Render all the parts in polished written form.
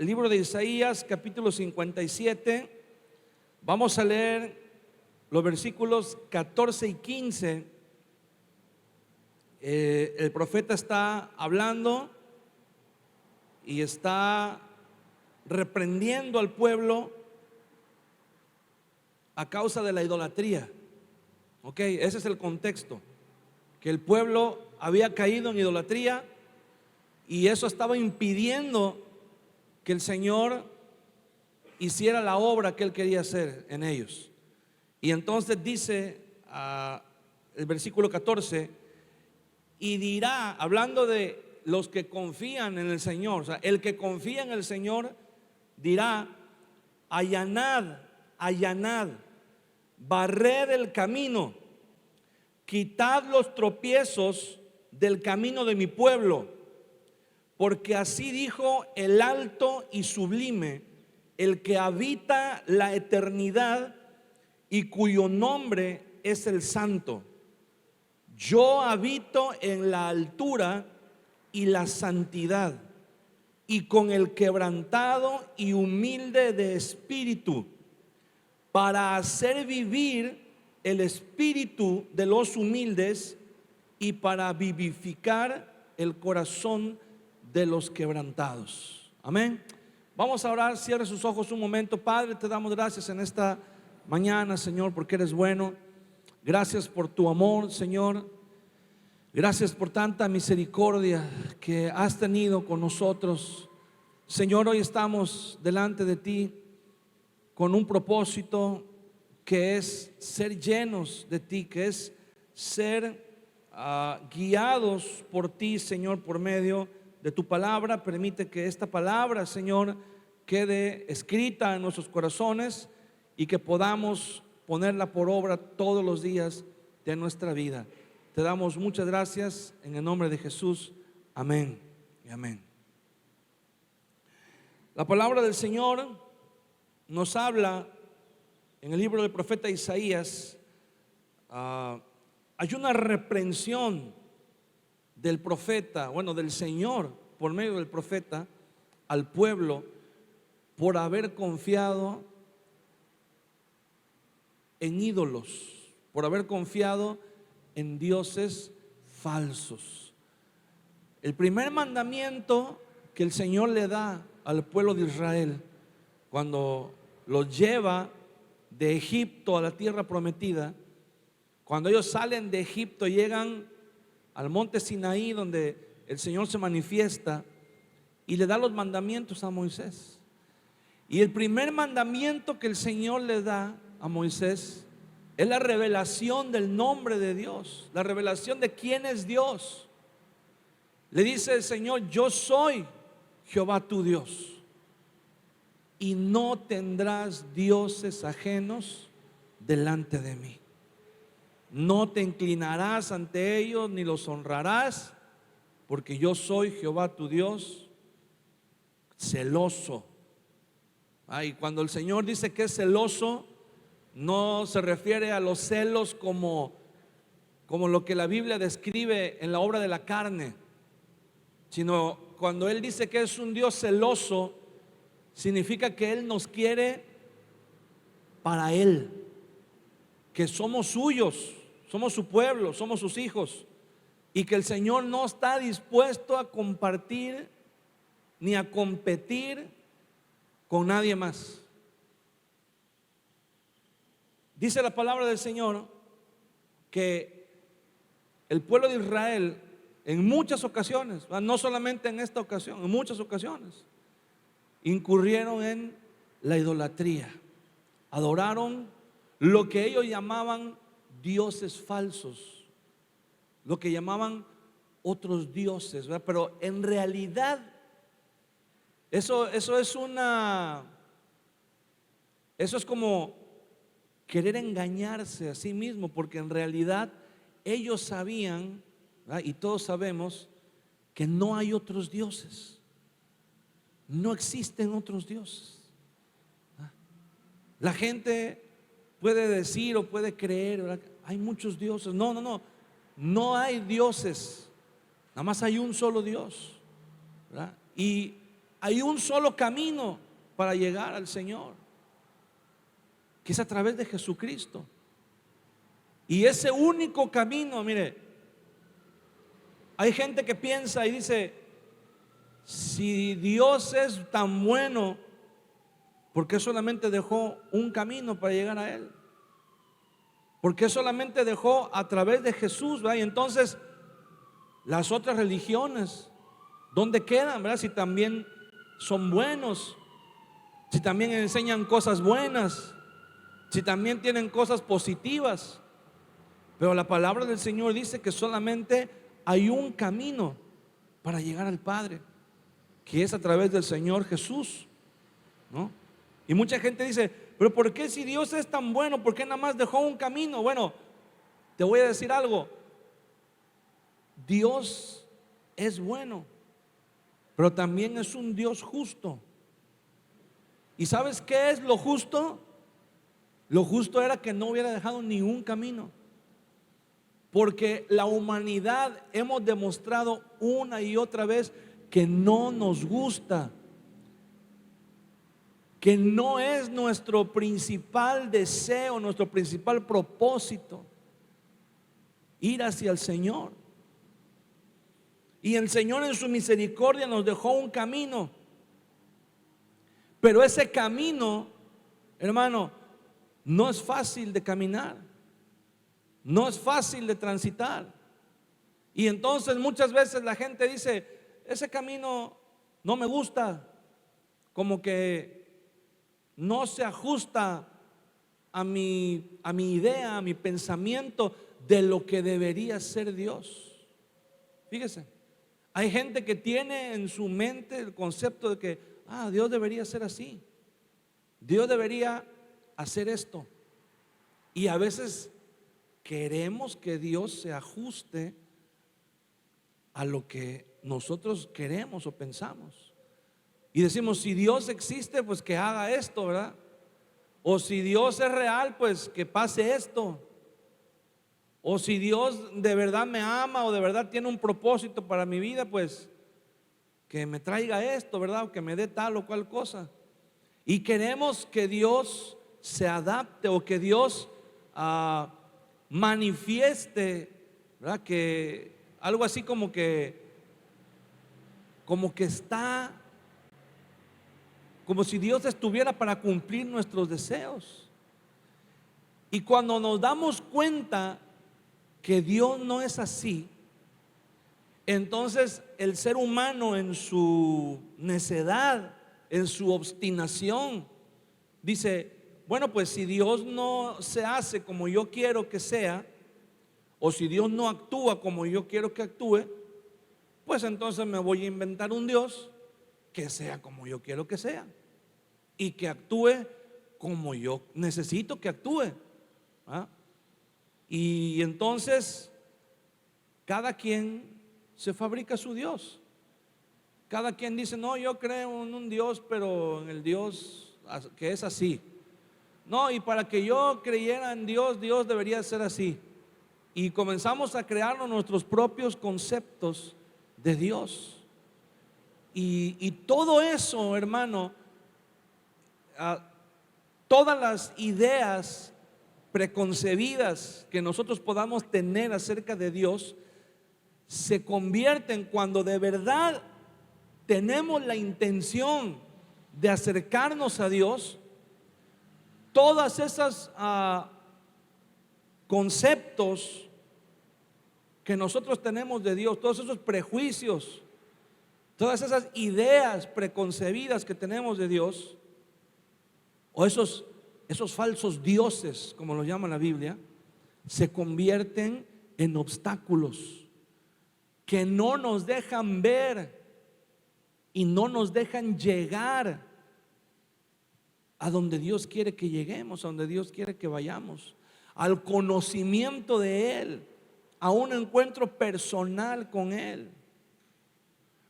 libro de Isaías, capítulo 57. Vamos a leer los versículos 14 y 15. El profeta está hablando y está reprendiendo al pueblo a causa de la idolatría. Ok, ese es el contexto, que el pueblo había caído en idolatría y eso estaba impidiendo que el Señor hiciera la obra que Él quería hacer en ellos. Y entonces dice el versículo 14: y dirá, hablando de los que confían en el Señor, o sea, el que confía en el Señor dirá: allanad, allanad, barred el camino, quitad los tropiezos del camino de mi pueblo, porque así dijo el alto y sublime, el que habita la eternidad y cuyo nombre es el Santo. Yo habito en la altura y la santidad, y con el quebrantado y humilde de espíritu, para hacer vivir el espíritu de los humildes y para vivificar el corazón de los quebrantados. Amén. Vamos a orar. Cierre sus ojos un momento. Padre, te damos gracias en esta mañana, Señor, porque eres bueno. Gracias por tu amor, Señor. Gracias por tanta misericordia que has tenido con nosotros. Señor, hoy estamos delante de ti con un propósito, que es ser llenos de ti, que es ser guiados por ti, Señor, por medio de tu palabra. Permite que esta palabra, Señor, quede escrita en nuestros corazones y que podamos ponerla por obra todos los días de nuestra vida. Te damos muchas gracias en el nombre de Jesús. Amén y amén. La palabra del Señor nos habla en el libro del profeta Isaías. Hay una reprensión del profeta, bueno, del Señor por medio del profeta al pueblo por haber confiado en ídolos, por haber confiado en dioses falsos. El primer mandamiento que el Señor le da al pueblo de Israel cuando los lleva de Egipto a la tierra prometida, cuando ellos salen de Egipto, llegan al monte Sinaí, donde el Señor se manifiesta y le da los mandamientos a Moisés. Y el primer mandamiento que el Señor le da a Moisés es la revelación del nombre de Dios, la revelación de quién es Dios. Le dice el Señor: yo soy Jehová tu Dios, y no tendrás dioses ajenos delante de mí. No te inclinarás ante ellos ni los honrarás, porque yo soy Jehová tu Dios, celoso. Y cuando el Señor dice que es celoso, no se refiere a los celos como lo que la Biblia describe en la obra de la carne, sino cuando Él dice que es un Dios celoso, significa que Él nos quiere para Él, que somos suyos, somos su pueblo, somos sus hijos, y que el Señor no está dispuesto a compartir ni a competir con nadie más. Dice la palabra del Señor que el pueblo de Israel en muchas ocasiones, no solamente en esta ocasión, en muchas ocasiones, incurrieron en la idolatría. Adoraron lo que ellos llamaban dioses falsos, lo que llamaban otros dioses, ¿verdad? Pero en realidad eso es como querer engañarse a sí mismo, porque en realidad ellos sabían, ¿verdad? Y todos sabemos que no hay otros dioses. No existen otros dioses. La gente puede decir o puede creer, ¿verdad? Hay muchos dioses. No. No hay dioses. Nada más hay un solo Dios, ¿verdad? Y hay un solo camino para llegar al Señor, que es a través de Jesucristo. Y ese único camino, mire, hay gente que piensa y dice, si Dios es tan bueno, ¿por qué solamente dejó un camino para llegar a Él? ¿Por qué solamente dejó a través de Jesús, ¿verdad? Y entonces las otras religiones, ¿dónde quedan, verdad? Si también son buenos, si también enseñan cosas buenas, si también tienen cosas positivas. Pero la palabra del Señor dice que solamente hay un camino para llegar al Padre, que es a través del Señor Jesús, ¿no? Y mucha gente dice, pero ¿por qué si Dios es tan bueno, por qué nada más dejó un camino? Bueno, te voy a decir algo. Dios es bueno, pero también es un Dios justo. ¿Y sabes qué es lo justo? Lo justo era que no hubiera dejado ni un camino, porque la humanidad hemos demostrado una y otra vez que no nos gusta, que no es nuestro principal deseo, nuestro principal propósito ir hacia el Señor. Y el Señor en su misericordia nos dejó un camino, pero ese camino, hermano, no es fácil de caminar, no es fácil de transitar. Y entonces muchas veces la gente dice, ese camino no me gusta, como que no se ajusta a mi idea, a mi pensamiento de lo que debería ser Dios. Fíjese, hay gente que tiene en su mente el concepto de que Dios debería ser así, Dios debería hacer esto. Y a veces queremos que Dios se ajuste a lo que nosotros queremos o pensamos. Y decimos, si Dios existe, pues que haga esto, ¿verdad? O si Dios es real, pues que pase esto. O si Dios de verdad me ama o de verdad tiene un propósito para mi vida, pues que me traiga esto, ¿verdad? O que me dé tal o cual cosa. Y queremos que Dios se adapte o que Dios manifieste, ¿verdad? Que algo así como que está, como si Dios estuviera para cumplir nuestros deseos. Y cuando nos damos cuenta que Dios no es así, entonces el ser humano en su necedad, en su obstinación, dice, bueno, pues si Dios no se hace como yo quiero que sea, o si Dios no actúa como yo quiero que actúe, pues entonces me voy a inventar un Dios que sea como yo quiero que sea y que actúe como yo necesito que actúe. Y entonces cada quien se fabrica su Dios. Cada quien dice, no, yo creo en un Dios, pero en el Dios que es así. No, y para que yo creyera en Dios, Dios debería ser así. Y comenzamos a crearnos nuestros propios conceptos de Dios. Y todo eso, hermano, todas las ideas preconcebidas que nosotros podamos tener acerca de Dios se convierten, cuando de verdad tenemos la intención de acercarnos a Dios, todas esas conceptos que nosotros tenemos de Dios, todos esos prejuicios, todas esas ideas preconcebidas que tenemos de Dios, o esos falsos dioses, como los llama la Biblia, se convierten en obstáculos que no nos dejan ver y no nos dejan llegar a donde Dios quiere que lleguemos, a donde Dios quiere que vayamos, al conocimiento de Él, a un encuentro personal con Él.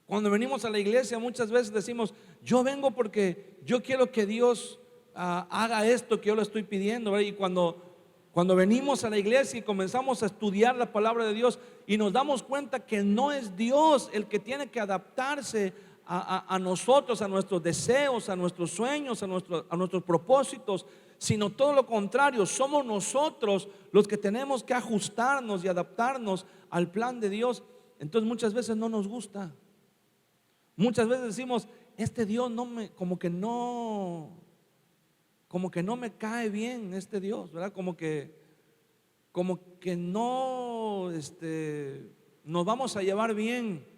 Cuando venimos a la iglesia muchas veces decimos, yo vengo porque yo quiero que Dios haga esto que yo le estoy pidiendo, ¿verdad? Y cuando venimos a la iglesia y comenzamos a estudiar la palabra de Dios y nos damos cuenta que no es Dios el que tiene que adaptarse a nosotros, a nuestros deseos, a nuestros sueños, a nuestros propósitos, sino todo lo contrario. Somos nosotros los que tenemos que ajustarnos y adaptarnos al plan de Dios. Entonces muchas veces no nos gusta. Muchas veces decimos, este Dios como que no me cae bien este Dios, ¿verdad? Como que no, nos vamos a llevar bien.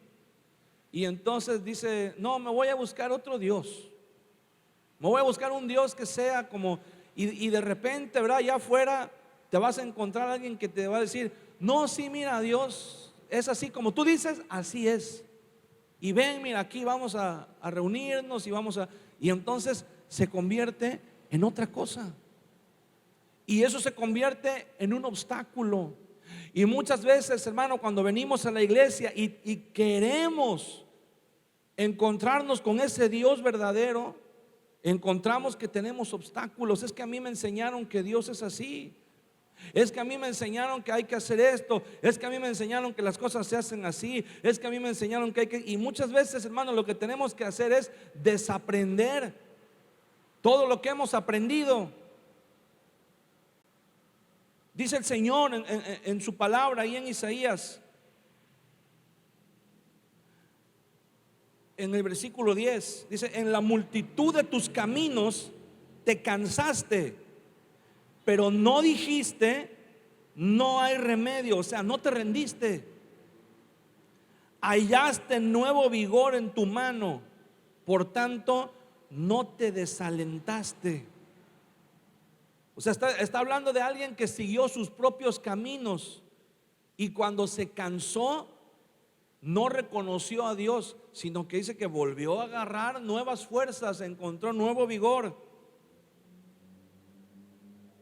Y entonces dice, no, me voy a buscar otro Dios. Me voy a buscar un Dios que sea como, y de repente, ¿verdad? Allá afuera te vas a encontrar a alguien que te va a decir, no, sí, mira, Dios es así como tú dices, así es. Y ven, mira, aquí vamos a reunirnos y entonces se convierte en otra cosa. Y eso se convierte en un obstáculo. Y muchas veces, hermano, cuando venimos a la iglesia y queremos encontrarnos con ese Dios verdadero, encontramos que tenemos obstáculos. Es que a mí me enseñaron que Dios es así. Es que a mí me enseñaron que hay que hacer esto. Es que a mí me enseñaron que las cosas se hacen así. Es que a mí me enseñaron que hay que... Y muchas veces, hermano, lo que tenemos que hacer es desaprender todo lo que hemos aprendido. Dice el Señor en su palabra ahí en Isaías, en el versículo 10, dice, en la multitud de tus caminos te cansaste, pero no dijiste, no hay remedio. O sea, no te rendiste. Hallaste nuevo vigor en tu mano, por tanto no te desalentaste. O sea, está hablando de alguien que siguió sus propios caminos y cuando se cansó no reconoció a Dios, sino que dice que volvió a agarrar nuevas fuerzas, encontró nuevo vigor.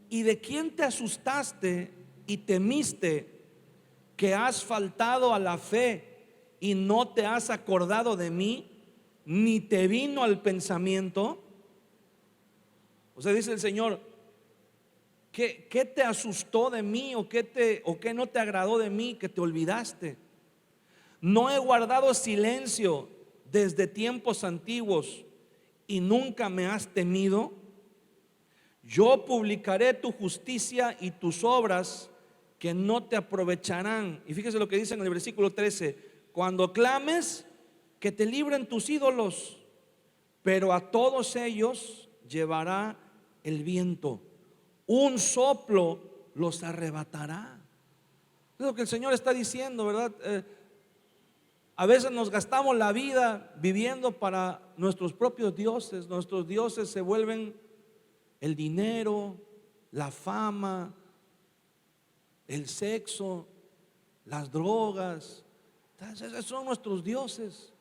¿Y de quién te asustaste y temiste, que has faltado a la fe y no te has acordado de mí, ni te vino al pensamiento? O sea, dice el Señor, ¿qué te asustó de mí o qué no te agradó de mí que te olvidaste? No he guardado silencio desde tiempos antiguos y nunca me has temido. Yo publicaré tu justicia y tus obras que no te aprovecharán. Y fíjese lo que dice en el versículo 13: cuando clames, que te libren tus ídolos, pero a todos ellos llevará el viento, un soplo los arrebatará. Es lo que el Señor está diciendo, ¿verdad? A veces nos gastamos la vida viviendo para nuestros propios dioses. Nuestros dioses se vuelven el dinero, la fama, el sexo, las drogas. Esos son nuestros dioses.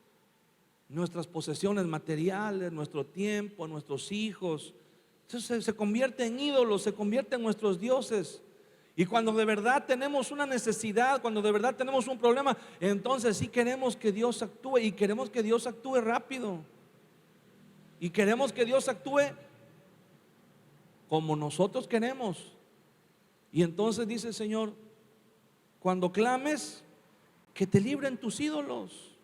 Nuestras posesiones materiales, nuestro tiempo, nuestros hijos. Entonces se convierte en ídolos, se convierte en nuestros dioses. Y cuando de verdad tenemos una necesidad, cuando de verdad tenemos un problema, entonces sí queremos que Dios actúe, y queremos que Dios actúe rápido, y queremos que Dios actúe como nosotros queremos. Y entonces dice el Señor, cuando clames, que te libren tus ídolos.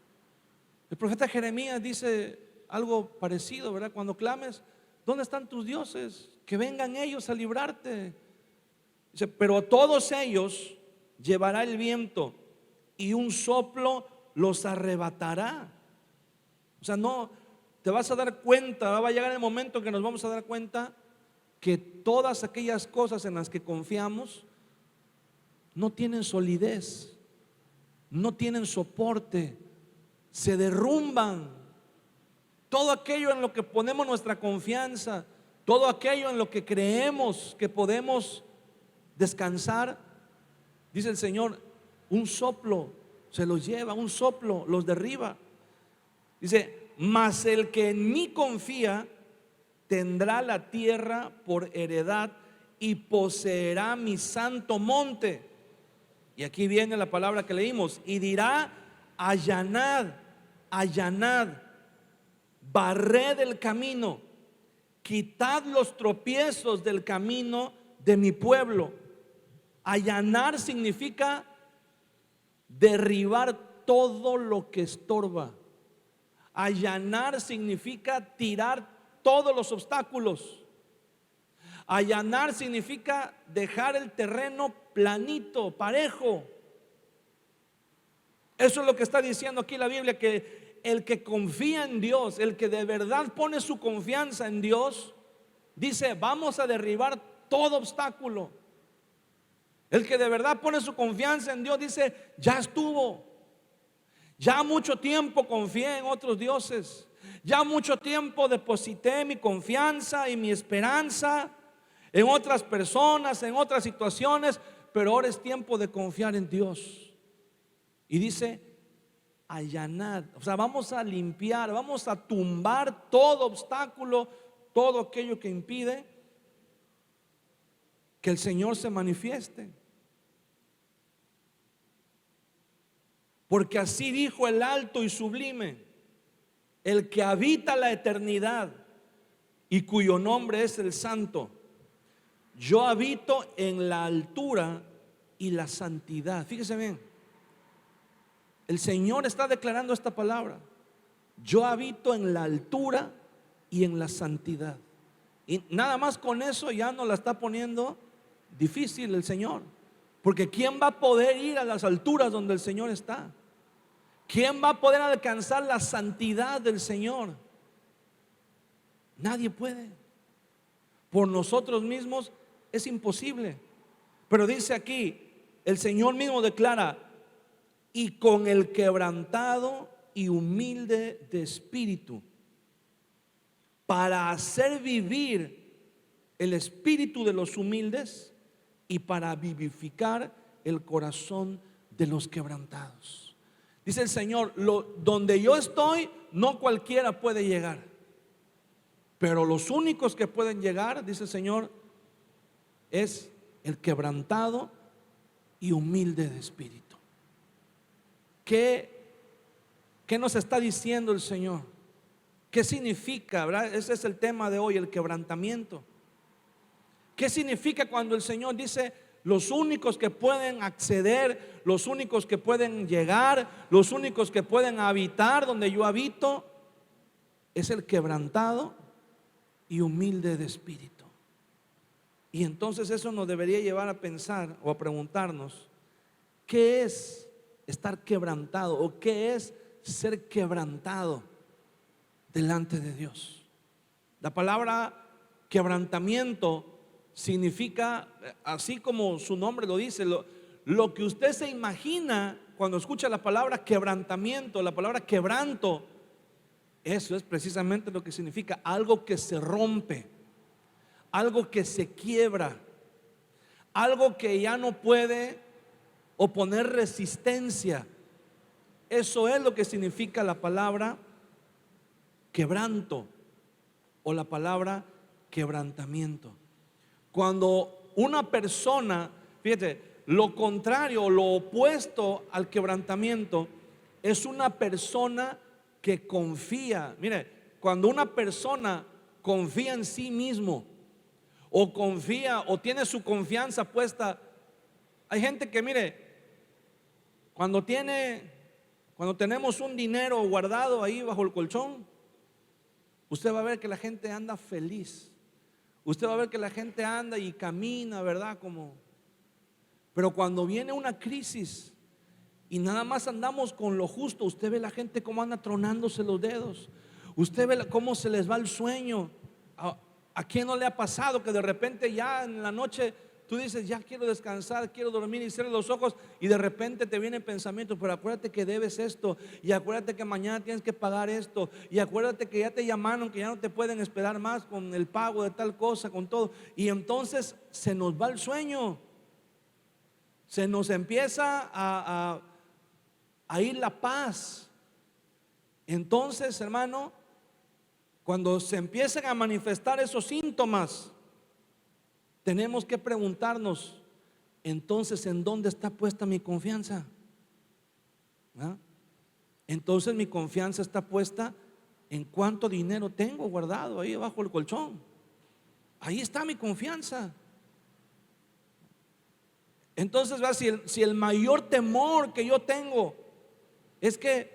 El profeta Jeremías dice algo parecido, ¿verdad? Cuando clames, ¿dónde están tus dioses? Que vengan ellos a librarte. Dice, pero a todos ellos llevará el viento y un soplo los arrebatará. O sea, no te vas a dar cuenta, va a llegar el momento que nos vamos a dar cuenta que todas aquellas cosas en las que confiamos no tienen solidez, no tienen soporte, se derrumban. Todo aquello en lo que ponemos nuestra confianza, todo aquello en lo que creemos que podemos descansar, dice el Señor, un soplo se los lleva, un soplo los derriba. Dice, mas el que en mí confía tendrá la tierra por heredad y poseerá mi santo monte. Y aquí viene la palabra que leímos, y dirá, allanad, allanad, barred el camino, quitad los tropiezos del camino de mi pueblo. Allanar significa derribar todo lo que estorba. Allanar significa tirar todos los obstáculos. Allanar significa dejar el terreno planito, parejo. Eso es lo que está diciendo aquí la Biblia, que el que confía en Dios, el que de verdad pone su confianza en Dios, dice: vamos a derribar todo obstáculo. El que de verdad pone su confianza en Dios dice: ya estuvo. Ya mucho tiempo confié en otros dioses. Ya mucho tiempo deposité mi confianza y mi esperanza en otras personas, en otras situaciones, pero ahora es tiempo de confiar en Dios. Y dice: allanar, o sea, vamos a limpiar, vamos a tumbar todo obstáculo, todo aquello que impide que el Señor se manifieste. Porque así dijo el alto y sublime, el que habita la eternidad y cuyo nombre es el Santo: yo habito en la altura y la santidad. Fíjese bien, el Señor está declarando esta palabra: yo habito en la altura y en la santidad. Y nada más con eso ya nos la está poniendo difícil el Señor. Porque ¿quién va a poder ir a las alturas donde el Señor está? ¿Quién va a poder alcanzar la santidad del Señor? Nadie puede. Por nosotros mismos es imposible. Pero dice aquí, el Señor mismo declara: y con el quebrantado y humilde de espíritu, para hacer vivir el espíritu de los humildes y para vivificar el corazón de los quebrantados. Dice el Señor: donde yo estoy, no cualquiera puede llegar, pero los únicos que pueden llegar, dice el Señor, es el quebrantado y humilde de espíritu. ¿Qué nos está diciendo el Señor? ¿Qué significa, verdad? Ese es el tema de hoy, el quebrantamiento. ¿Qué significa cuando el Señor dice: los únicos que pueden acceder, los únicos que pueden llegar, los únicos que pueden habitar donde yo habito, es el quebrantado y humilde de espíritu? Y entonces eso nos debería llevar a pensar o a preguntarnos: ¿qué es estar quebrantado o qué es ser quebrantado delante de Dios? La palabra quebrantamiento significa, así como su nombre lo dice, lo que usted se imagina cuando escucha la palabra quebrantamiento, la palabra quebranto. Eso es precisamente lo que significa: algo que se rompe, algo que se quiebra, algo que ya no puede oponer resistencia. Eso es lo que significa la palabra quebranto o la palabra quebrantamiento. Cuando una persona, fíjate, lo contrario, lo opuesto al quebrantamiento es una persona que confía. Mire, cuando una persona confía en sí mismo, o confía o tiene su confianza puesta, hay gente que, mire, cuando tenemos un dinero guardado ahí bajo el colchón, usted va a ver que la gente anda feliz. Usted va a ver que la gente anda y camina, ¿verdad? Pero cuando viene una crisis y nada más andamos con lo justo, usted ve la gente cómo anda tronándose los dedos. Usted ve cómo se les va el sueño. ¿A quién no le ha pasado que de repente ya en la noche tú dices: ya quiero descansar, quiero dormir, y cierras los ojos y de repente te viene el pensamiento: pero acuérdate que debes esto, y acuérdate que mañana tienes que pagar esto, y acuérdate que ya te llamaron, que ya no te pueden esperar más con el pago de tal cosa, con todo? Y entonces se nos va el sueño, se nos empieza a ir la paz. Entonces, hermano, cuando se empiezan a manifestar esos síntomas, tenemos que preguntarnos: entonces, ¿en dónde está puesta mi confianza? ¿Ah? Entonces mi confianza está puesta en cuánto dinero tengo guardado ahí bajo el colchón. Ahí está mi confianza. Entonces, si el mayor temor que yo tengo es que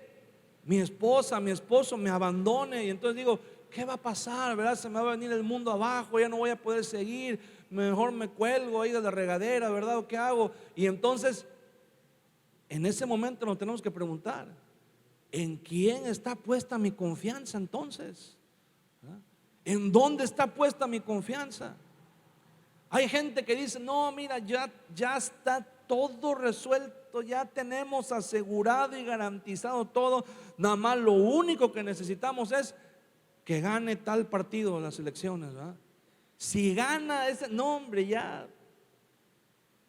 mi esposa, mi esposo me abandone, y entonces digo, ¿qué va a pasar? ¿Verdad? Se me va a venir el mundo abajo, ya no voy a poder seguir, mejor me cuelgo ahí de la regadera, ¿verdad? ¿O qué hago? Y entonces, en ese momento nos tenemos que preguntar, ¿en quién está puesta mi confianza entonces? ¿Verdad? ¿En dónde está puesta mi confianza? Hay gente que dice, no, mira, ya está todo resuelto, ya tenemos asegurado y garantizado todo, nada más lo único que necesitamos es que gane tal partido en las elecciones, ¿verdad? Si gana ese, no, hombre, ya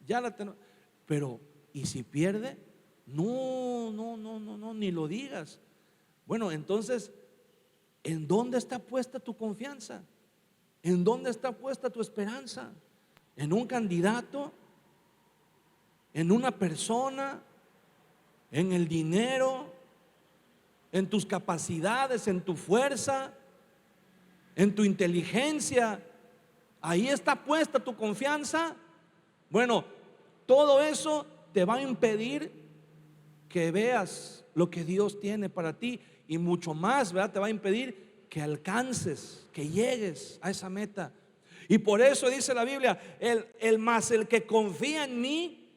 la tenemos. Pero, ¿y si pierde? No, ni lo digas. Bueno, entonces, ¿en dónde está puesta tu confianza? ¿En dónde está puesta tu esperanza? ¿En un candidato? ¿En una persona? ¿En el dinero? ¿En tus capacidades? ¿En tu fuerza? ¿En tu inteligencia? ¿Ahí está puesta tu confianza? Bueno, todo eso te va a impedir que veas lo que Dios tiene para ti, y mucho más, ¿verdad? Te va a impedir que alcances, que llegues a esa meta. Y por eso dice la Biblia, el que confía en mí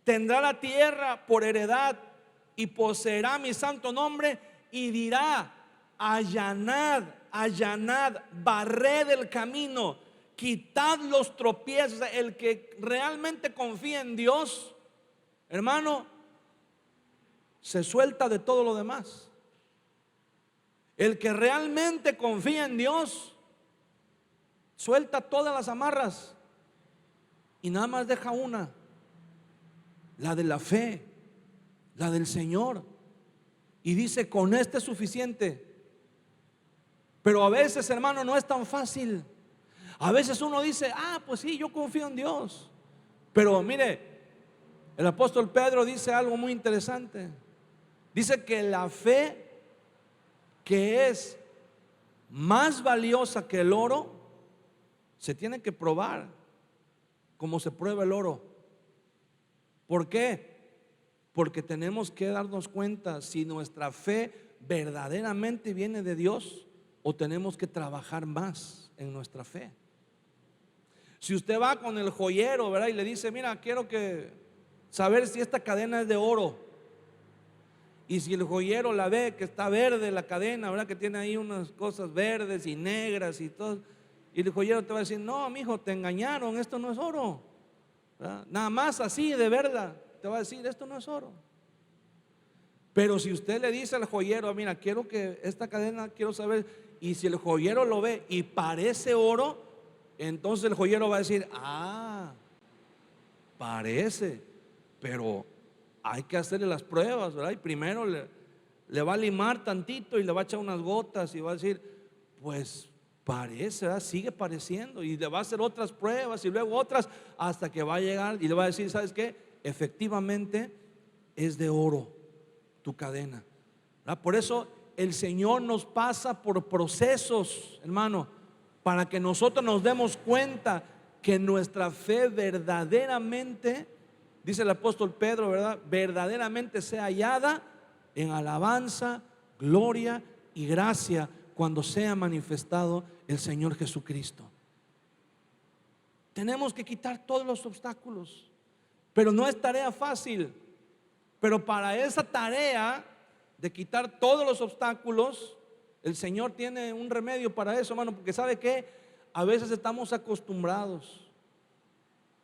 tendrá la tierra por heredad y poseerá mi santo nombre, y dirá, allanad, barred el camino, quitad los tropiezos. O sea, el que realmente confía en Dios, hermano, se suelta de todo lo demás. El que realmente confía en Dios suelta todas las amarras y nada más deja una, la de la fe, la del Señor, y dice, con este es suficiente. Pero a veces, hermano, no es tan fácil. A veces uno dice, pues sí, yo confío en Dios. Pero mire, el apóstol Pedro dice algo muy interesante. Dice que la fe, que es más valiosa que el oro, se tiene que probar como se prueba el oro. ¿Por qué? Porque tenemos que darnos cuenta si nuestra fe verdaderamente viene de Dios o tenemos que trabajar más en nuestra fe. Si usted va con el joyero, ¿verdad? Y le dice, mira, quiero saber si esta cadena es de oro. Y si el joyero la ve que está verde la cadena, ¿verdad? Que tiene ahí unas cosas verdes y negras y todo. Y el joyero te va a decir, no, mijo, te engañaron, esto no es oro, ¿verdad? Nada más así de verdad te va a decir, esto no es oro. Pero si usted le dice al joyero, mira, quiero que esta cadena, quiero saber, y si el joyero lo ve y parece oro, entonces el joyero va a decir, parece, pero hay que hacerle las pruebas, ¿verdad? Y primero le va a limar tantito y le va a echar unas gotas y va a decir, pues parece, ¿verdad? Sigue pareciendo, y le va a hacer otras pruebas y luego otras, hasta que va a llegar y le va a decir, ¿sabes qué? Efectivamente es de oro tu cadena, ¿verdad? Por eso el Señor nos pasa por procesos, hermano, para que nosotros nos demos cuenta que nuestra fe verdaderamente, dice el apóstol Pedro, ¿verdad? Verdaderamente sea hallada en alabanza, gloria y gracia cuando sea manifestado el Señor Jesucristo. Tenemos que quitar todos los obstáculos, pero no es tarea fácil. Pero para esa tarea de quitar todos los obstáculos, el Señor tiene un remedio para eso, hermano, porque ¿sabe qué? A veces estamos acostumbrados,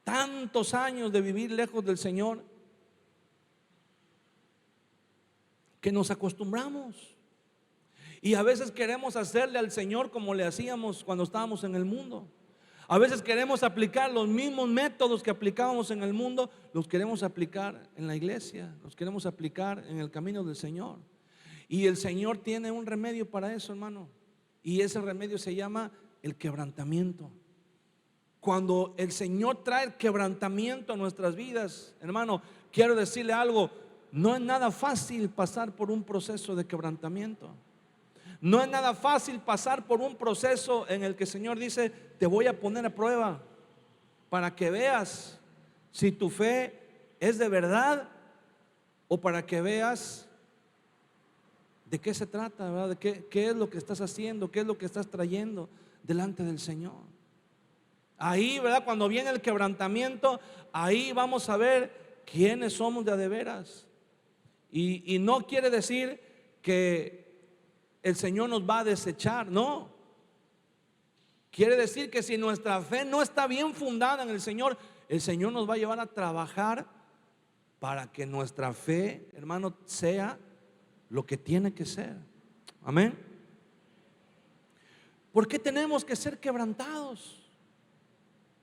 tantos años de vivir lejos del Señor, que nos acostumbramos. Y a veces queremos hacerle al Señor como le hacíamos cuando estábamos en el mundo. A veces queremos aplicar los mismos métodos que aplicábamos en el mundo, los queremos aplicar en la iglesia, los queremos aplicar en el camino del Señor. Y el Señor tiene un remedio para eso, hermano. Y ese remedio se llama el quebrantamiento. Cuando el Señor trae el quebrantamiento a nuestras vidas, hermano, quiero decirle algo, no es nada fácil pasar por un proceso de quebrantamiento. No es nada fácil pasar por un proceso en el que el Señor dice, te voy a poner a prueba para que veas si tu fe es de verdad, o para que veas de qué se trata, ¿verdad? De qué es lo que estás haciendo, qué es lo que estás trayendo delante del Señor. Ahí, ¿verdad? Cuando viene el quebrantamiento, ahí vamos a ver quiénes somos de a de veras. Y no quiere decir que el Señor nos va a desechar, no. Quiere decir que si nuestra fe no está bien fundada en el Señor nos va a llevar a trabajar para que nuestra fe, hermano, sea lo que tiene que ser. Amén. ¿Por qué tenemos que ser quebrantados?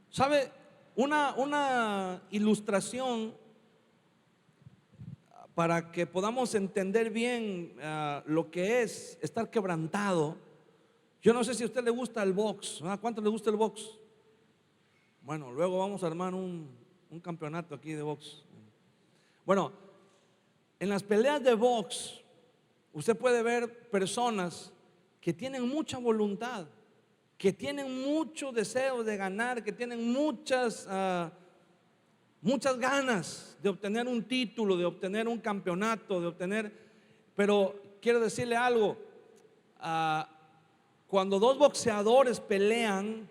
¿Sabe? Una ilustración para que podamos entender bien lo que es estar quebrantado. Yo no sé si a usted le gusta el box. ¿A cuánto le gusta el box? Bueno, luego vamos a armar un campeonato aquí de box. Bueno, en las peleas de box usted puede ver personas que tienen mucha voluntad, que tienen mucho deseo de ganar, que tienen muchas ganas de obtener un título, de obtener un campeonato, pero quiero decirle algo, cuando dos boxeadores pelean,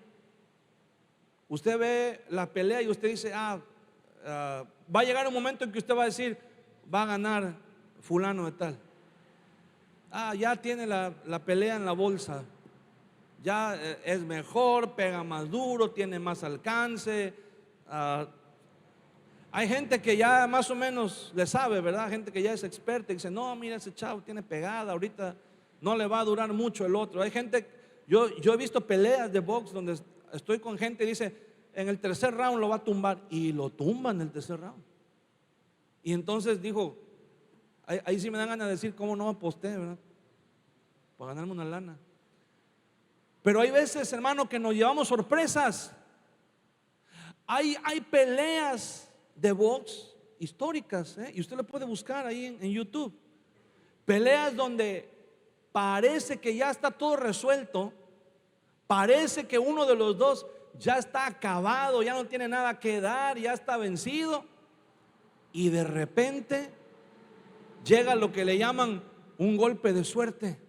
usted ve la pelea y usted dice, va a llegar un momento en que usted va a decir, va a ganar fulano de tal. Ya tiene la pelea en la bolsa, ya es mejor, pega más duro, tiene más alcance. Hay gente que ya más o menos le sabe, ¿verdad? Gente que ya es experta y dice, no, mira, ese chavo tiene pegada, ahorita no le va a durar mucho el otro. Hay gente, yo he visto peleas de box donde estoy con gente y dice, en el tercer round lo va a tumbar, y lo tumba en el tercer round. Y entonces dijo, ahí sí me dan ganas de decir, ¿cómo no aposté, verdad? Para ganarme una lana. Pero hay veces, hermano, que nos llevamos sorpresas. Hay peleas de box históricas, y usted lo puede buscar ahí en YouTube. Peleas donde parece que ya está todo resuelto, parece que uno de los dos ya está acabado, ya no tiene nada que dar, ya está vencido, y de repente llega lo que le llaman un golpe de suerte.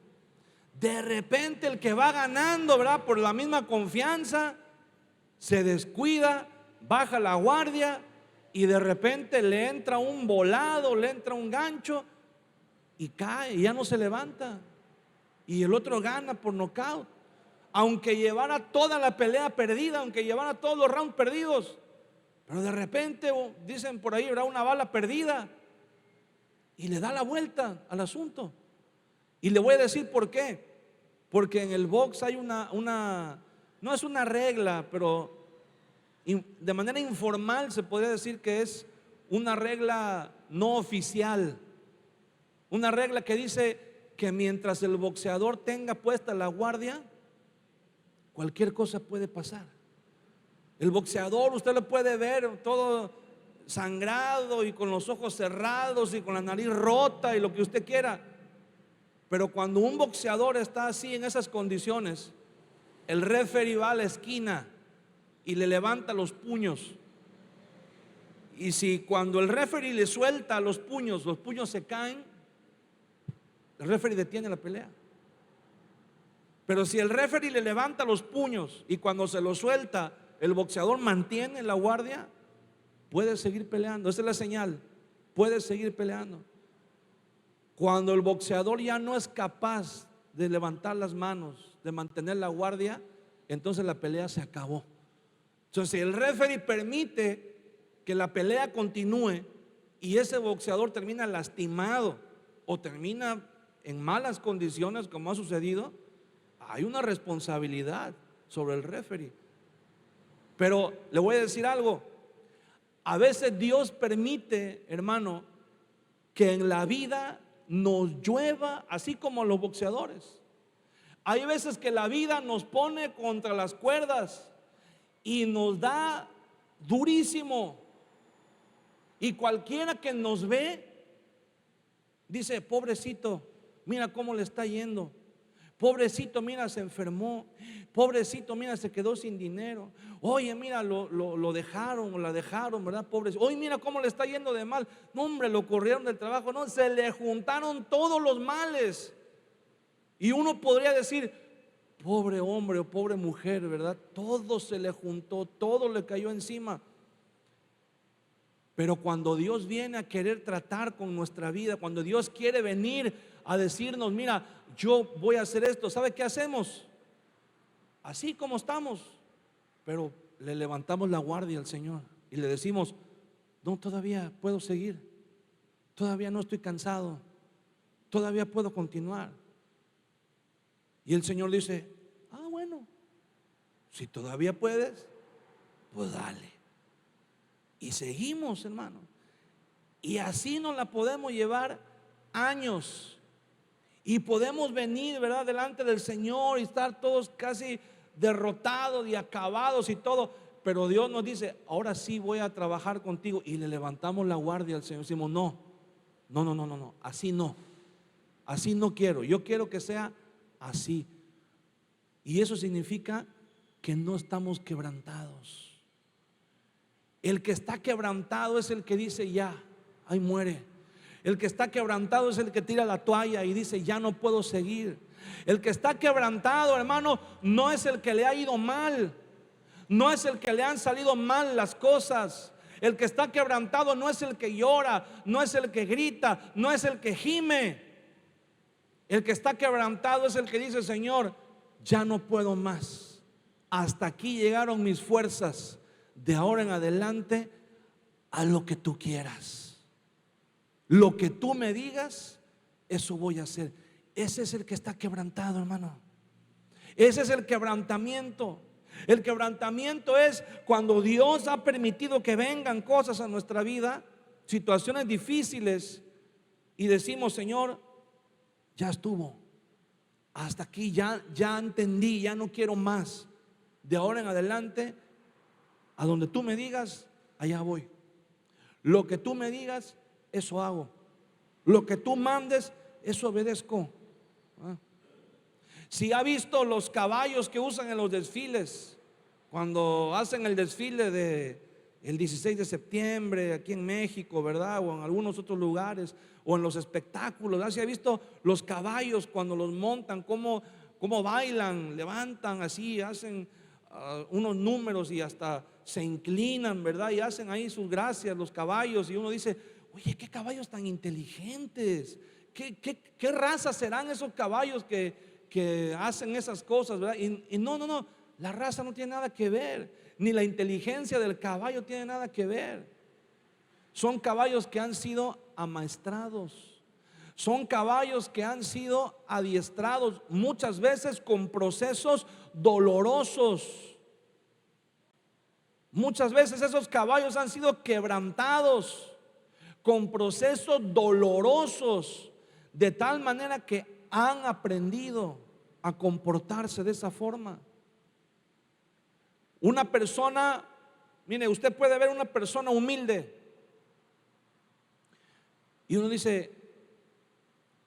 De repente el que va ganando, ¿verdad? Por la misma confianza, se descuida, baja la guardia y de repente le entra un volado, le entra un gancho y cae y ya no se levanta. Y el otro gana por nocaut. Aunque llevara toda la pelea perdida, aunque llevara todos los rounds perdidos, pero de repente dicen por ahí, ¿verdad? Una bala perdida y le da la vuelta al asunto. Y le voy a decir por qué. Porque en el box hay no es una regla, pero de manera informal se podría decir que es una regla no oficial. Una regla que dice que mientras el boxeador tenga puesta la guardia, cualquier cosa puede pasar. El boxeador usted lo puede ver todo sangrado y con los ojos cerrados y con la nariz rota y lo que usted quiera. Pero cuando un boxeador está así en esas condiciones, el referee va a la esquina y le levanta los puños. Y si cuando el referee le suelta los puños se caen, el referee detiene la pelea. Pero si el referee le levanta los puños y cuando se los suelta, el boxeador mantiene la guardia, puede seguir peleando. Esa es la señal, puede seguir peleando. Cuando el boxeador ya no es capaz de levantar las manos, de mantener la guardia, entonces la pelea se acabó. Entonces, si el referee permite que la pelea continúe y ese boxeador termina lastimado o termina en malas condiciones, como ha sucedido, hay una responsabilidad sobre el referee. Pero le voy a decir algo, a veces Dios permite, hermano, que en la vida nos llueva así como los boxeadores. Hay veces que la vida nos pone contra las cuerdas y nos da durísimo, y cualquiera que nos ve dice, pobrecito, mira cómo le está yendo. Pobrecito, mira, se enfermó. Pobrecito, mira, se quedó sin dinero. Oye, mira, lo dejaron o la dejaron, ¿verdad? Pobrecito. Oye, mira cómo le está yendo de mal. No, hombre, lo corrieron del trabajo. No, se le juntaron todos los males. Y uno podría decir, pobre hombre o pobre mujer, ¿verdad? Todo se le juntó, todo le cayó encima. Pero cuando Dios viene a querer tratar con nuestra vida, cuando Dios quiere venir a decirnos, mira, yo voy a hacer esto, ¿sabe qué hacemos? Así como estamos, pero le levantamos la guardia al Señor y le decimos, no, todavía puedo seguir, todavía no estoy cansado, todavía puedo continuar. Y el Señor dice, ah, bueno, si todavía puedes, pues dale. Y seguimos, hermano. Y así nos la podemos llevar años. Y podemos venir, ¿verdad?, delante del Señor y estar todos casi derrotados y acabados y todo. Pero Dios nos dice, ahora sí voy a trabajar contigo. Y le levantamos la guardia al Señor. Decimos, no, así no. Así no quiero. Yo quiero que sea así. Y eso significa que no estamos quebrantados. El que está quebrantado es el que dice, ya, ahí muere. El que está quebrantado es el que tira la toalla y dice, ya no puedo seguir. El que está quebrantado, hermano, no es el que le ha ido mal, no es el que le han salido mal las cosas. El que está quebrantado no es el que llora, no es el que grita, no es el que gime. El que está quebrantado es el que dice, Señor, ya no puedo más. Hasta aquí llegaron mis fuerzas. De ahora en adelante, a lo que tú quieras. Lo que tú me digas, eso voy a hacer. Ese es el que está quebrantado, hermano. Ese es el quebrantamiento. El quebrantamiento es cuando Dios ha permitido que vengan cosas a nuestra vida, situaciones difíciles, y decimos, Señor, ya estuvo. Hasta aquí ya entendí, ya no quiero más. De ahora en adelante, a donde tú me digas, allá voy. Lo que tú me digas, eso hago. Lo que tú mandes, eso obedezco. Si ha visto los caballos que usan en los desfiles, cuando hacen el desfile de el 16 de septiembre aquí en México, ¿verdad? O en algunos otros lugares, o en los espectáculos, ¿si ha visto los caballos cuando los montan, cómo bailan, levantan así, hacen unos números y hasta se inclinan, ¿verdad? Y hacen ahí sus gracias los caballos, y uno dice, oye, qué caballos tan inteligentes, qué raza serán esos caballos que hacen esas cosas, ¿verdad? Y no, la raza no tiene nada que ver, ni la inteligencia del caballo tiene nada que ver. Son caballos que han sido amaestrados, son caballos que han sido adiestrados muchas veces con procesos dolorosos. Muchas veces esos caballos han sido quebrantados con procesos dolorosos, de tal manera que han aprendido a comportarse de esa forma. Una persona, mire, usted puede ver una persona humilde y uno dice,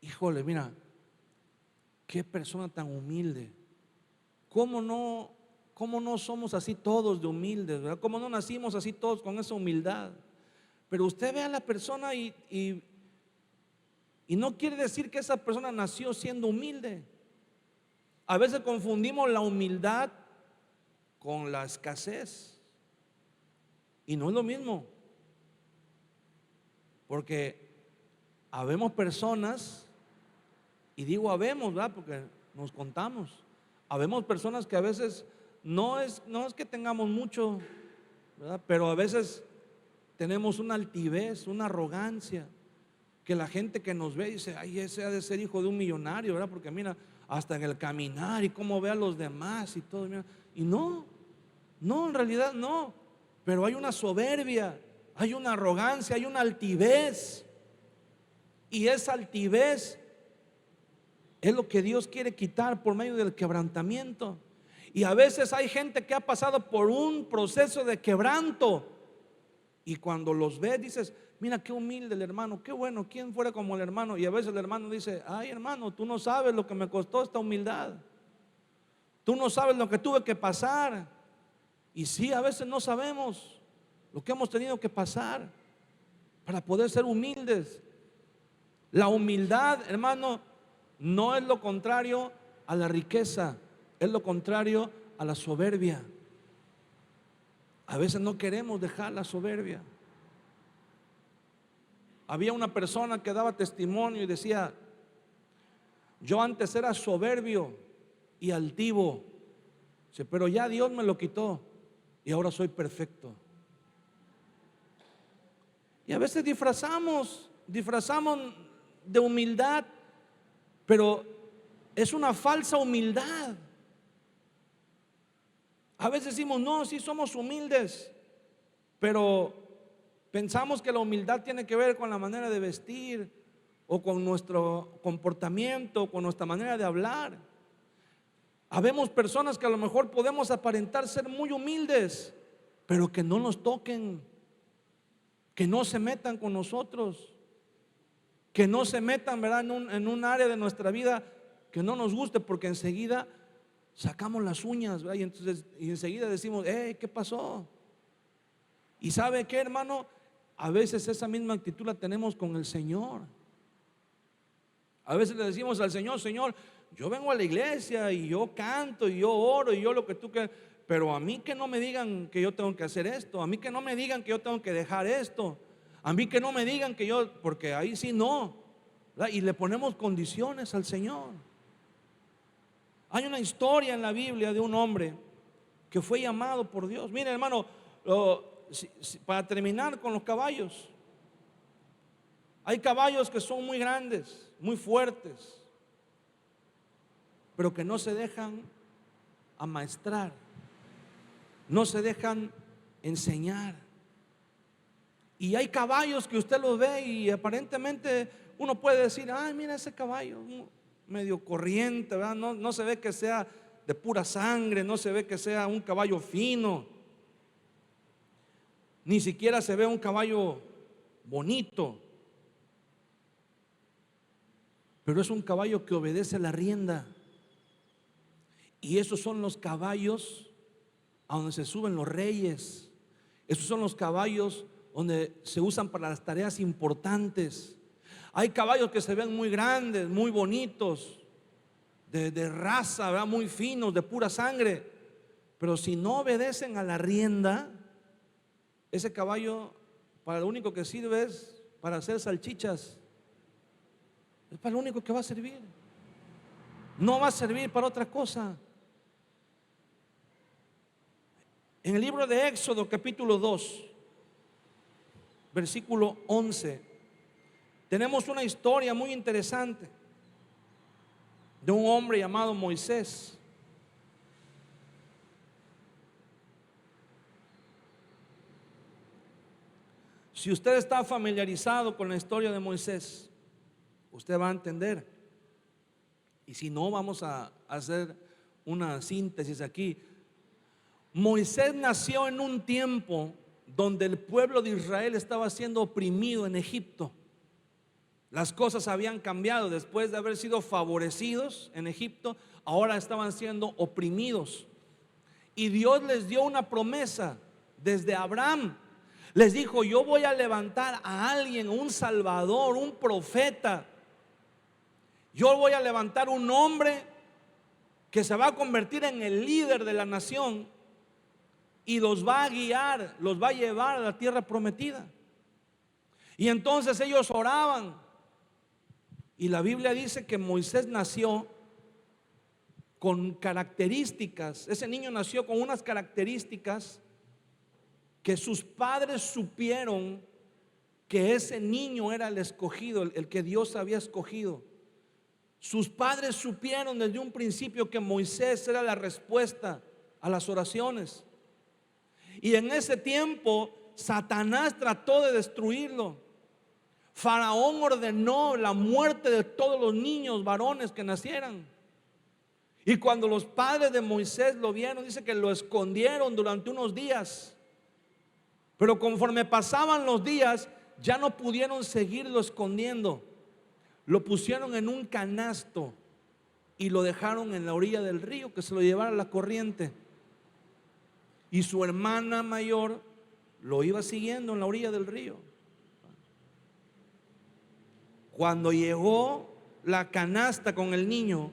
híjole, mira, qué persona tan humilde. ¿Cómo no somos así todos de humildes, ¿verdad? ¿Cómo no nacimos así todos con esa humildad? Pero usted ve a la persona y no quiere decir que esa persona nació siendo humilde. A veces confundimos la humildad con la escasez, y no es lo mismo, porque habemos personas, y digo habemos, ¿verdad? Porque nos contamos. Habemos personas que a veces no es que tengamos mucho, ¿verdad? Pero a veces tenemos una altivez, una arrogancia, que la gente que nos ve dice, ay, ese ha de ser hijo de un millonario, ¿verdad? Porque mira, hasta en el caminar y cómo ve a los demás y todo, mira. Y no, en realidad no. Pero hay una soberbia, hay una arrogancia, hay una altivez. Y esa altivez es lo que Dios quiere quitar por medio del quebrantamiento. Y a veces hay gente que ha pasado por un proceso de quebranto, y cuando los ves dices, mira qué humilde el hermano, qué bueno, quién fuera como el hermano. Y a veces el hermano dice, ay hermano, tú no sabes lo que me costó esta humildad, tú no sabes lo que tuve que pasar. Y sí, a veces no sabemos lo que hemos tenido que pasar para poder ser humildes. La humildad, hermano, no es lo contrario a la riqueza, es lo contrario a la soberbia. A veces no queremos dejar la soberbia. Había una persona que daba testimonio y decía: yo antes era soberbio y altivo, pero ya Dios me lo quitó y ahora soy perfecto. Y a veces disfrazamos de humildad, pero es una falsa humildad. A veces decimos: no, sí somos humildes, pero pensamos que la humildad tiene que ver con la manera de vestir, o con nuestro comportamiento, con nuestra manera de hablar. Habemos personas que a lo mejor podemos aparentar ser muy humildes, pero que no nos toquen, que no se metan con nosotros, que no se metan, ¿verdad?, en un área de nuestra vida que no nos guste, porque enseguida sacamos las uñas, ¿verdad? Y enseguida decimos: ¿qué pasó? Y ¿sabe qué, hermano? A veces esa misma actitud la tenemos con el Señor. A veces le decimos al Señor: Señor, yo vengo a la iglesia y yo canto y yo oro y yo lo que tú quieras, pero a mí que no me digan que yo tengo que hacer esto, a mí que no me digan que yo tengo que dejar esto, a mí que no me digan que yo, porque ahí sí no, ¿verdad? Y le ponemos condiciones al Señor. Hay una historia en la Biblia de un hombre que fue llamado por Dios. Mire, hermano, para terminar con los caballos, hay caballos que son muy grandes, muy fuertes, pero que no se dejan amaestrar, no se dejan enseñar. Y hay caballos que usted los ve y aparentemente uno puede decir: ay, mira ese caballo, medio corriente, ¿verdad? No se ve que sea de pura sangre, no se ve que sea un caballo fino, ni siquiera se ve un caballo bonito, pero es un caballo que obedece la rienda. Y esos son los caballos a donde se suben los reyes. Esos son los caballos donde se usan para las tareas importantes. Hay caballos que se ven muy grandes, muy bonitos, de raza, ¿verdad?, muy finos, de pura sangre, pero si no obedecen a la rienda, ese caballo para lo único que sirve es para hacer salchichas. Es para lo único que va a servir. No va a servir para otra cosa. En el libro de Éxodo capítulo 2, versículo 11, tenemos una historia muy interesante de un hombre llamado Moisés. Si usted está familiarizado con la historia de Moisés, usted va a entender. Y si no, vamos a hacer una síntesis aquí. Moisés nació en un tiempo donde el pueblo de Israel estaba siendo oprimido en Egipto. Las cosas habían cambiado. Después de haber sido favorecidos en Egipto, ahora estaban siendo oprimidos. Y Dios les dio una promesa desde Abraham. Les dijo: yo voy a levantar a alguien, un salvador, un profeta. Yo voy a levantar un hombre que se va a convertir en el líder de la nación y los va a guiar, los va a llevar a la tierra prometida. Y entonces ellos oraban, y la Biblia dice que Moisés nació con características. Ese niño nació con unas características que sus padres supieron que ese niño era el escogido, el que Dios había escogido. Sus padres supieron desde un principio que Moisés era la respuesta a las oraciones. Y en ese tiempo Satanás trató de destruirlo. Faraón ordenó la muerte de todos los niños varones que nacieran. Y cuando los padres de Moisés lo vieron, dice que lo escondieron durante unos días. Pero conforme pasaban los días, ya no pudieron seguirlo escondiendo. Lo pusieron en un canasto y lo dejaron en la orilla del río, que se lo llevara la corriente. Y su hermana mayor lo iba siguiendo en la orilla del río. Cuando llegó la canasta con el niño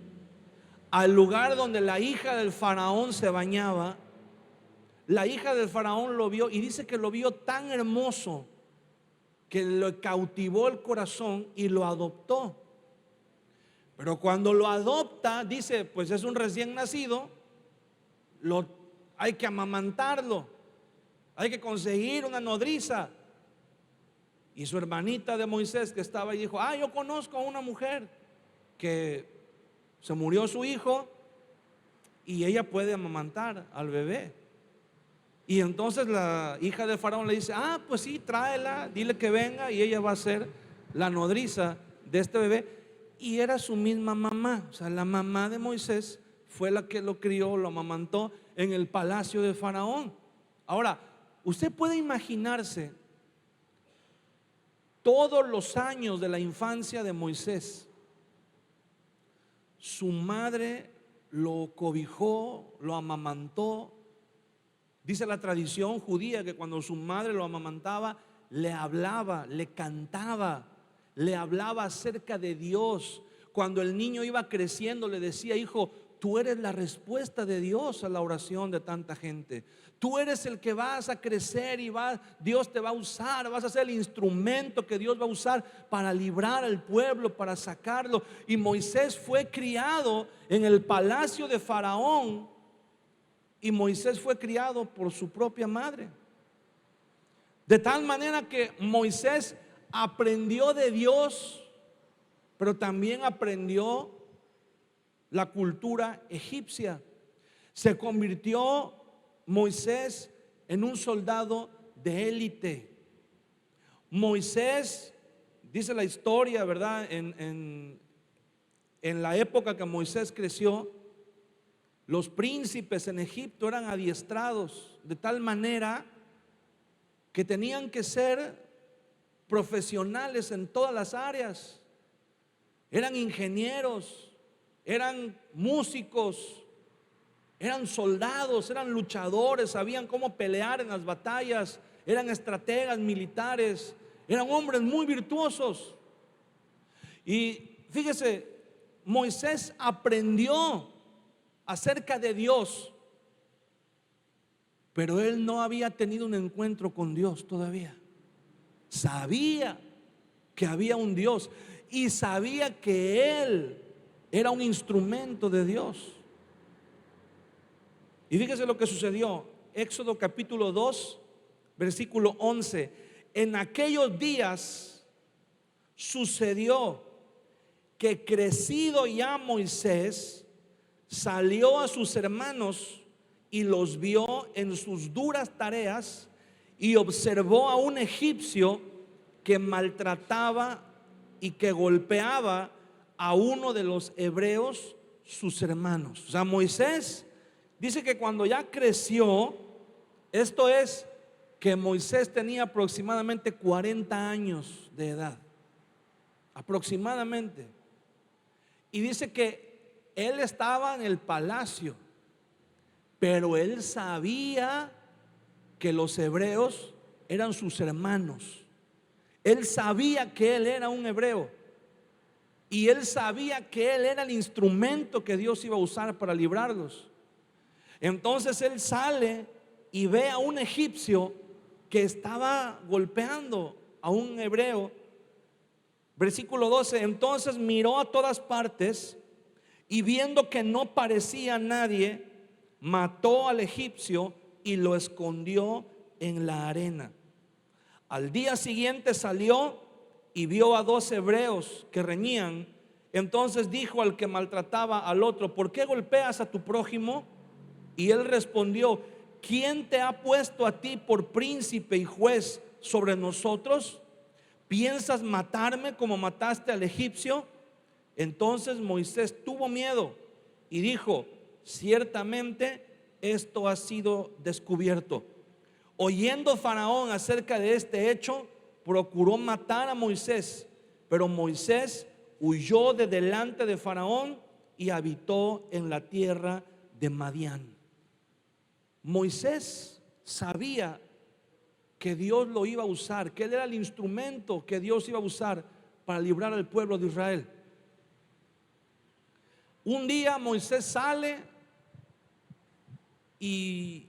al lugar donde la hija del faraón se bañaba, la hija del faraón lo vio y dice que lo vio tan hermoso que le cautivó el corazón y lo adoptó. Pero cuando lo adopta, dice, pues es un recién nacido, hay que amamantarlo, hay que conseguir una nodriza. Y su hermanita de Moisés que estaba ahí dijo, yo conozco a una mujer que se murió su hijo y ella puede amamantar al bebé. Y entonces la hija de Faraón le dice, pues sí, tráela, dile que venga y ella va a ser la nodriza de este bebé. Y era su misma mamá, o sea, la mamá de Moisés fue la que lo crió, lo amamantó en el palacio de Faraón. Ahora, usted puede imaginarse todos los años de la infancia de Moisés. Su madre lo cobijó, lo amamantó. Dice la tradición judía que cuando su madre lo amamantaba, le hablaba, le cantaba, le hablaba acerca de Dios. Cuando el niño iba creciendo, le decía, hijo, tú eres la respuesta de Dios a la oración de tanta gente. Tú eres el que vas a crecer y Dios te va a usar, vas a ser el instrumento que Dios va a usar para librar al pueblo, para sacarlo. Y Moisés fue criado en el palacio de Faraón y Moisés fue criado por su propia madre. De tal manera que Moisés aprendió de Dios, pero también aprendió la cultura egipcia. Se convirtió Moisés en un soldado de élite. Moisés, dice la historia, ¿verdad? En la época que Moisés creció, los príncipes en Egipto eran adiestrados de tal manera que tenían que ser profesionales en todas las áreas. Eran ingenieros, eran músicos, eran soldados, eran luchadores, sabían cómo pelear en las batallas, eran estrategas militares, eran hombres muy virtuosos. Y fíjese, Moisés aprendió acerca de Dios, pero él no había tenido un encuentro con Dios todavía. Sabía que había un Dios y sabía que él era un instrumento de Dios. Y fíjese lo que sucedió. Éxodo capítulo 2, versículo 11. En aquellos días sucedió que crecido ya Moisés salió a sus hermanos y los vio en sus duras tareas y observó a un egipcio que maltrataba y que golpeaba a uno de los hebreos, sus hermanos. O sea, Moisés dice que cuando ya creció, esto es que Moisés tenía aproximadamente 40 años de edad, aproximadamente. Y dice que él estaba en el palacio, pero él sabía que los hebreos eran sus hermanos. Él sabía que él era un hebreo y él sabía que él era el instrumento que Dios iba a usar para librarlos. Entonces él sale y ve a un egipcio que estaba golpeando a un hebreo. Versículo 12. Entonces miró a todas partes y viendo que no parecía nadie, mató al egipcio y lo escondió en la arena. Al día siguiente salió y vio a 2 hebreos que reñían. Entonces dijo al que maltrataba al otro: ¿por qué golpeas a tu prójimo? Y él respondió: ¿quién te ha puesto a ti por príncipe y juez sobre nosotros? ¿Piensas matarme como mataste al egipcio? Entonces Moisés tuvo miedo y dijo: ciertamente esto ha sido descubierto. Oyendo Faraón acerca de este hecho, procuró matar a Moisés, pero Moisés huyó de delante de Faraón y habitó en la tierra de Madián. Moisés sabía que Dios lo iba a usar, que él era el instrumento que Dios iba a usar para librar al pueblo de Israel. Un día Moisés sale y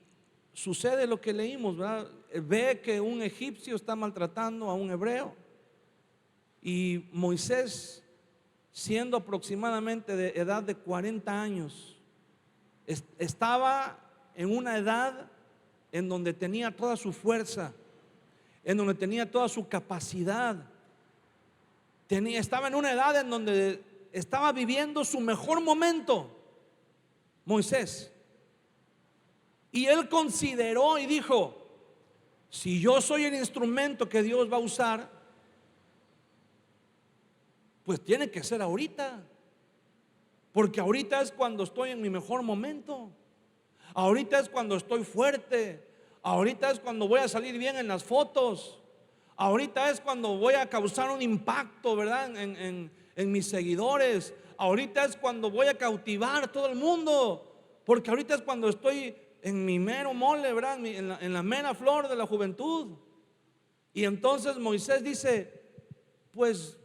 sucede lo que leímos, ¿verdad? Ve que un egipcio está maltratando a un hebreo y Moisés, siendo aproximadamente de edad de 40 años, estaba en una edad en donde tenía toda su fuerza, en donde tenía toda su capacidad. Estaba en una edad en donde estaba viviendo su mejor momento, Moisés. Y él consideró y dijo: si yo soy el instrumento que Dios va a usar, pues tiene que ser ahorita, porque ahorita es cuando estoy en mi mejor momento, ahorita es cuando estoy fuerte, ahorita es cuando voy a salir bien en las fotos, ahorita es cuando voy a causar un impacto, ¿verdad? En mis seguidores, ahorita es cuando voy a cautivar a todo el mundo, porque ahorita es cuando estoy en mi mero mole, ¿verdad? En la mera flor de la juventud. Y entonces Moisés dice: pues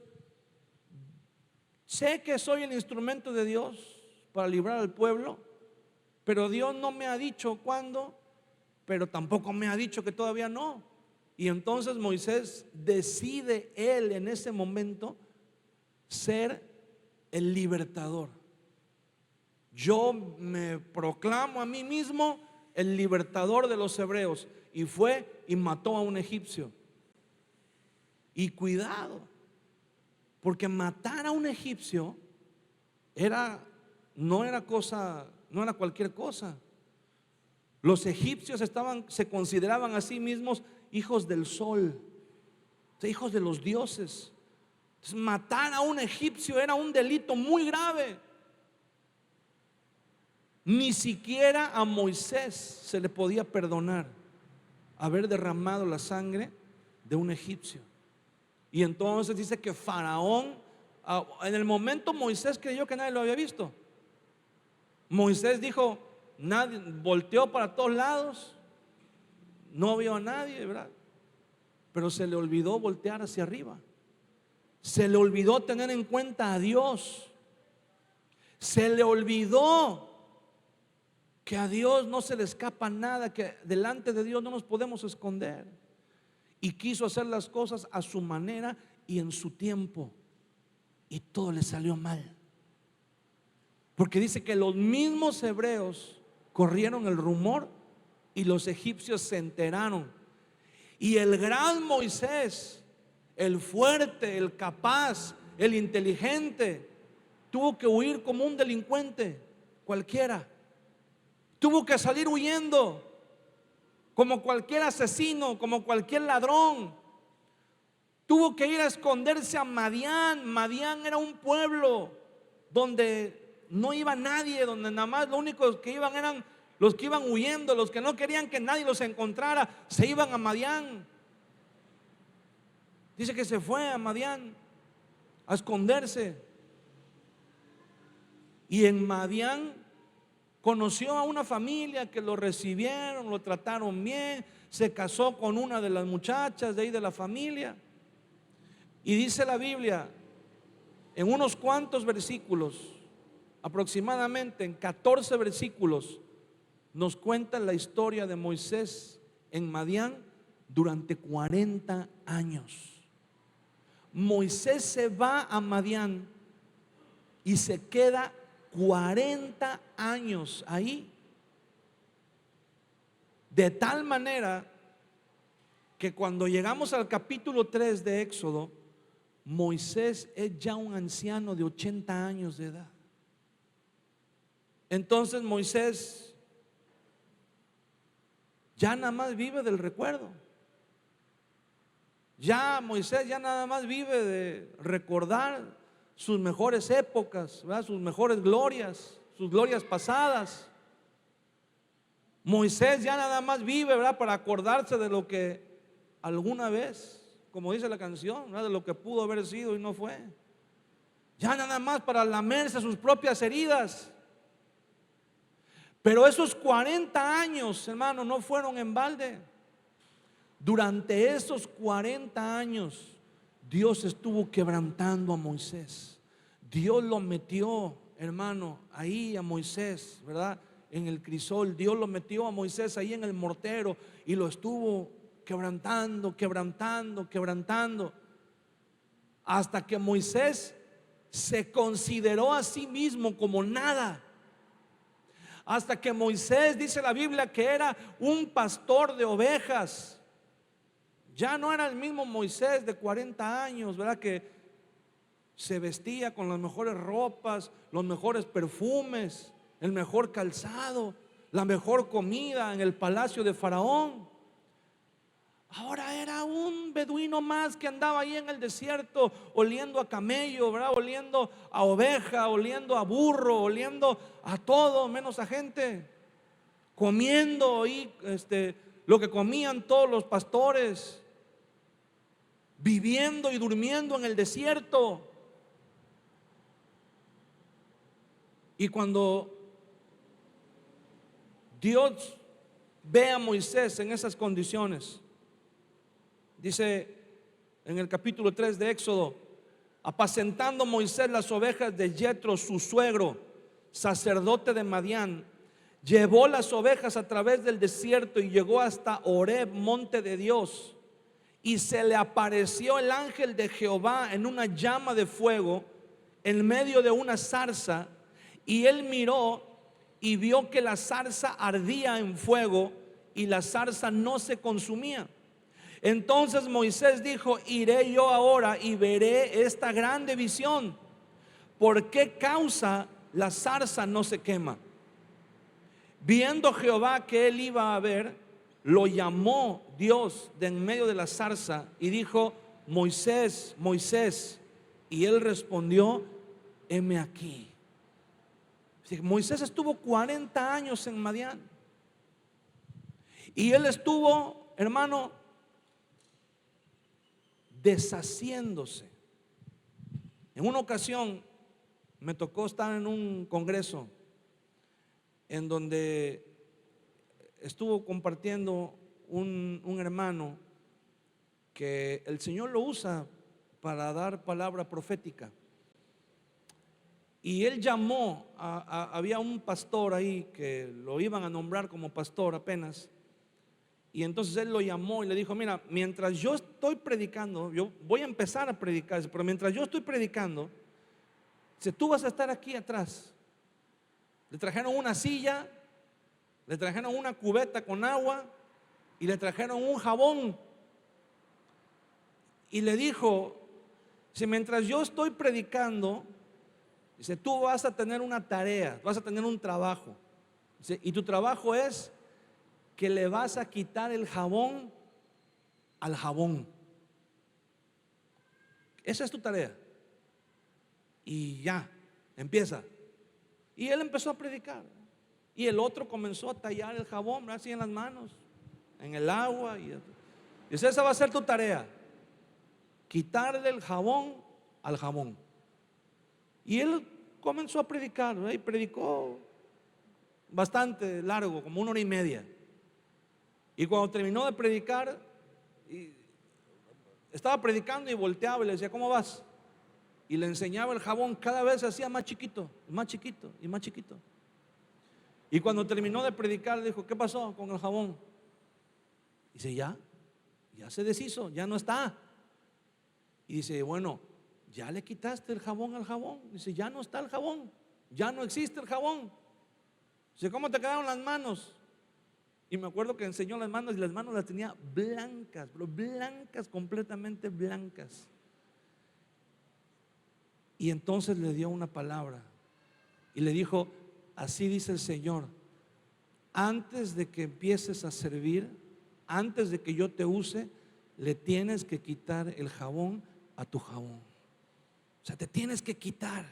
sé que soy el instrumento de Dios para librar al pueblo, pero Dios no me ha dicho cuándo, pero tampoco me ha dicho que todavía no. Y entonces Moisés decide él en ese momento ser el libertador. Yo me proclamo a mí mismo el libertador de los hebreos. Y fue y mató a un egipcio. Y cuidado, porque matar a un egipcio no era cualquier cosa. Los egipcios se consideraban a sí mismos hijos del sol, hijos de los dioses. Entonces, matar a un egipcio era un delito muy grave. Ni siquiera a Moisés se le podía perdonar haber derramado la sangre de un egipcio. Y entonces dice que Faraón, en el momento Moisés creyó que nadie lo había visto. Moisés dijo, nadie, volteó para todos lados, no vio a nadie, ¿verdad? Pero se le olvidó voltear hacia arriba. Se le olvidó tener en cuenta a Dios. Se le olvidó que a Dios no se le escapa nada, que delante de Dios no nos podemos esconder. Y quiso hacer las cosas a su manera y en su tiempo, y todo le salió mal. Porque dice que los mismos hebreos corrieron el rumor y los egipcios se enteraron. Y el gran Moisés, el fuerte, el capaz, el inteligente, tuvo que huir como un delincuente cualquiera. Tuvo que salir huyendo como cualquier asesino, como cualquier ladrón. Tuvo que ir a esconderse a Madián. Madián era un pueblo donde no iba nadie, donde nada más los únicos que iban eran los que iban huyendo, los que no querían que nadie los encontrara, se iban a Madián. Dice que se fue a Madián a esconderse. Y en Madián conoció a una familia que lo recibieron, lo trataron bien, se casó con una de las muchachas de ahí de la familia. Y dice la Biblia, en unos cuantos versículos, aproximadamente en 14 versículos, nos cuenta la historia de Moisés en Madián durante 40 años. Moisés se va a Madián y se queda 40 años ahí, de tal manera que cuando llegamos al capítulo 3 de Éxodo, Moisés es ya un anciano de 80 años de edad. Entonces Moisés ya nada más vive del recuerdo. Ya Moisés ya nada más vive de recordar sus mejores épocas, ¿verdad? Sus mejores glorias, sus glorias pasadas. Moisés ya nada más vive, ¿verdad?, para acordarse de lo que alguna vez, como dice la canción, ¿verdad?, de lo que pudo haber sido y no fue. Ya nada más para lamerse sus propias heridas. Pero esos 40 años, hermano, no fueron en balde. Durante esos 40 años Dios estuvo quebrantando a Moisés. Dios lo metió hermano, ahí a Moisés, ¿verdad? En el crisol, Dios lo metió a Moisés ahí en el mortero y lo estuvo quebrantando, quebrantando, quebrantando, hasta que Moisés se consideró a sí mismo como nada. Hasta que Moisés, dice la Biblia, que era un pastor de ovejas. Ya no era el mismo Moisés de 40 años, ¿verdad? Que se vestía con las mejores ropas, los mejores perfumes, el mejor calzado, la mejor comida en el palacio de Faraón. Ahora era un beduino más que andaba ahí en el desierto, oliendo a camello, ¿verdad? Oliendo a oveja, oliendo a burro, oliendo a todo menos a gente, comiendo ahí lo que comían todos los pastores, viviendo y durmiendo en el desierto. Y cuando Dios ve a Moisés en esas condiciones, dice en el capítulo 3 de Éxodo: apacentando Moisés las ovejas de Jetro, su suegro, sacerdote de Madián, llevó las ovejas a través del desierto y llegó hasta Horeb, monte de Dios. Y se le apareció el ángel de Jehová en una llama de fuego en medio de una zarza. Y él miró y vio que la zarza ardía en fuego y la zarza no se consumía. Entonces Moisés dijo: iré yo ahora y veré esta grande visión. ¿Por qué causa la zarza no se quema? Viendo Jehová que él iba a ver, lo llamó Dios de en medio de la zarza y dijo: Moisés, Moisés. Y él respondió: heme aquí. Moisés estuvo 40 años en Madián. Y él estuvo, hermano, deshaciéndose. En una ocasión me tocó estar en un congreso en donde estuvo compartiendo un hermano que el Señor lo usa para dar palabra profética. Y él llamó había un pastor ahí que lo iban a nombrar como pastor apenas. Y entonces él lo llamó y le dijo: mira, mientras yo estoy predicando, yo voy a empezar a predicar, pero mientras yo estoy predicando, si tú vas a estar aquí atrás. Le trajeron una silla, le trajeron una cubeta con agua y le trajeron un jabón. Y le dijo: si mientras yo estoy predicando, dice, tú vas a tener una tarea, vas a tener un trabajo. Dice, y tu trabajo es que le vas a quitar el jabón al jabón. Esa es tu tarea. Y ya, empieza. Y él empezó a predicar. Y el otro comenzó a tallar el jabón así en las manos, en el agua. Y dice, esa va a ser tu tarea: quitarle el jabón al jabón. Y él comenzó a predicar, ¿verdad? Y predicó bastante largo, como 1 hora y media. Y cuando terminó de predicar, estaba predicando y volteaba y le decía: ¿cómo vas? Y le enseñaba el jabón, cada vez se hacía más chiquito, más chiquito y más chiquito. Y cuando terminó de predicar, le dijo: ¿qué pasó con el jabón? Dice: ya se deshizo, ya no está. Y dice: bueno, ya le quitaste el jabón al jabón. Dice: ya no está el jabón, ya no existe el jabón. Dice: ¿cómo te quedaron las manos? Y me acuerdo que enseñó las manos y las manos las tenía blancas, pero blancas, completamente blancas. Y entonces le dio una palabra y le dijo: así dice el Señor, antes de que empieces a servir, antes de que yo te use, le tienes que quitar el jabón a tu jabón. O sea, te tienes que quitar.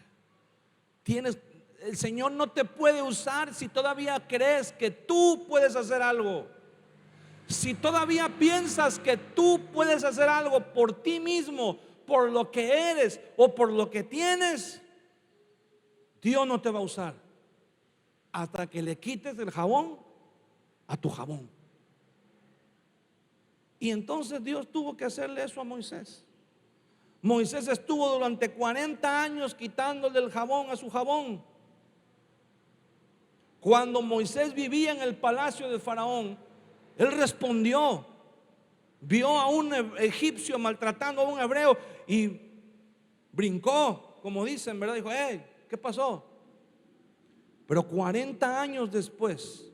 El Señor no te puede usar si todavía crees que tú puedes hacer algo. Si todavía piensas que tú puedes hacer algo por ti mismo, por lo que eres o por lo que tienes, Dios no te va a usar hasta que le quites el jabón a tu jabón. Y entonces Dios tuvo que hacerle eso a Moisés. Moisés estuvo durante 40 años quitándole el jabón a su jabón. Cuando Moisés vivía en el palacio de Faraón, él respondió. Vio a un egipcio maltratando a un hebreo y brincó, como dicen, ¿verdad? Dijo, hey, ¿qué pasó? Pero 40 años después,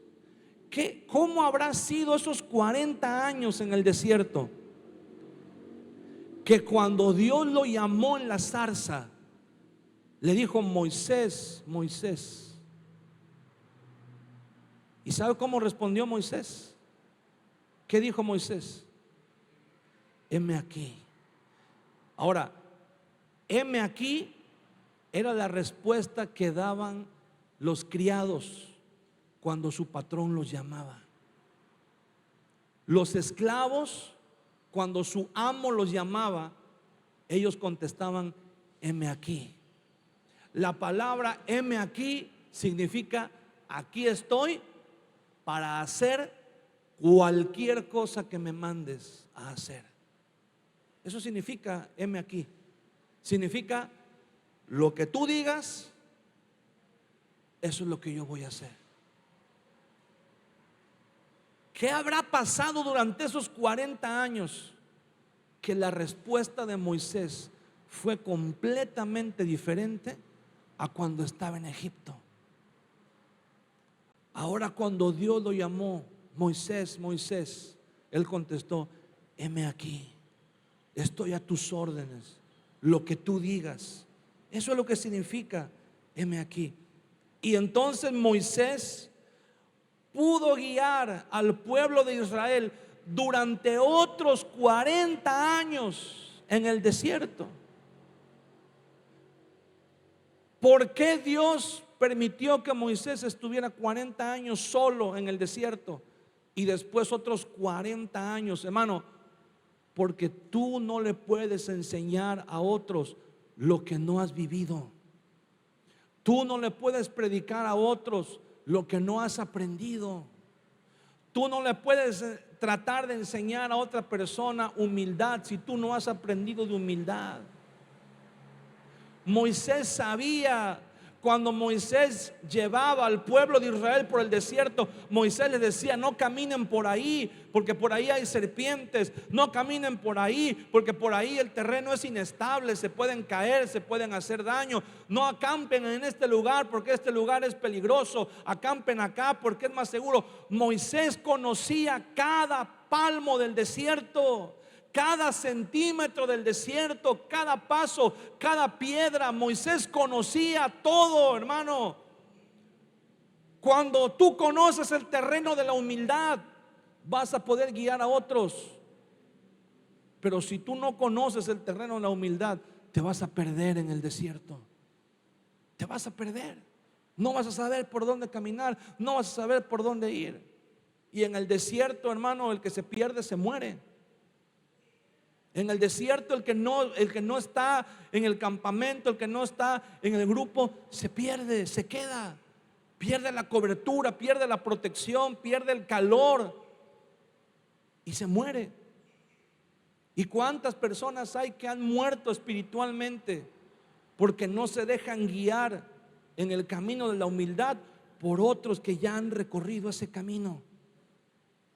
¿cómo habrá sido esos 40 años en el desierto? Que cuando Dios lo llamó en la zarza, le dijo, Moisés, Moisés. ¿Y sabe cómo respondió Moisés? ¿Qué dijo Moisés? Heme aquí. Ahora, heme aquí era la respuesta que daban los criados cuando su patrón los llamaba. Los esclavos, cuando su amo los llamaba, ellos contestaban, heme aquí. La palabra heme aquí significa, aquí estoy para hacer cualquier cosa que me mandes a hacer. Eso significa heme aquí. Significa lo que tú digas, eso es lo que yo voy a hacer. ¿Qué habrá pasado durante esos 40 años? Que la respuesta de Moisés fue completamente diferente a cuando estaba en Egipto. Ahora cuando Dios lo llamó, Moisés, Moisés, él contestó, heme aquí, estoy a tus órdenes, lo que tú digas. Eso es lo que significa heme aquí. Y entonces Moisés pudo guiar al pueblo de Israel durante otros 40 años en el desierto. ¿Por qué Dios permitió que Moisés estuviera 40 años solo en el desierto y después otros 40 años, hermano? Porque tú no le puedes enseñar a otros lo que no has vivido. Tú no le puedes predicar a otros lo que no has aprendido. Tú no le puedes tratar de enseñar a otra persona humildad si tú no has aprendido de humildad. Moisés sabía. Cuando Moisés llevaba al pueblo de Israel por el desierto, Moisés les decía, no caminen por ahí, porque por ahí hay serpientes. No caminen por ahí, porque por ahí el terreno es inestable, se pueden caer, se pueden hacer daño. No acampen en este lugar, porque este lugar es peligroso. Acampen acá, porque es más seguro. Moisés conocía cada palmo del desierto, cada centímetro del desierto, cada paso, cada piedra. Moisés conocía todo, hermano. Cuando tú conoces el terreno de la humildad, vas a poder guiar a otros. Pero si tú no conoces el terreno de la humildad, te vas a perder en el desierto. Te vas a perder. No vas a saber por dónde caminar, no vas a saber por dónde ir. Y en el desierto, hermano, el que se pierde se muere. En el desierto el que no está en el campamento, el que no está en el grupo, se pierde, se queda. Pierde la cobertura, pierde la protección, pierde el calor y se muere. ¿Y cuántas personas hay que han muerto espiritualmente porque no se dejan guiar en el camino de la humildad por otros que ya han recorrido ese camino?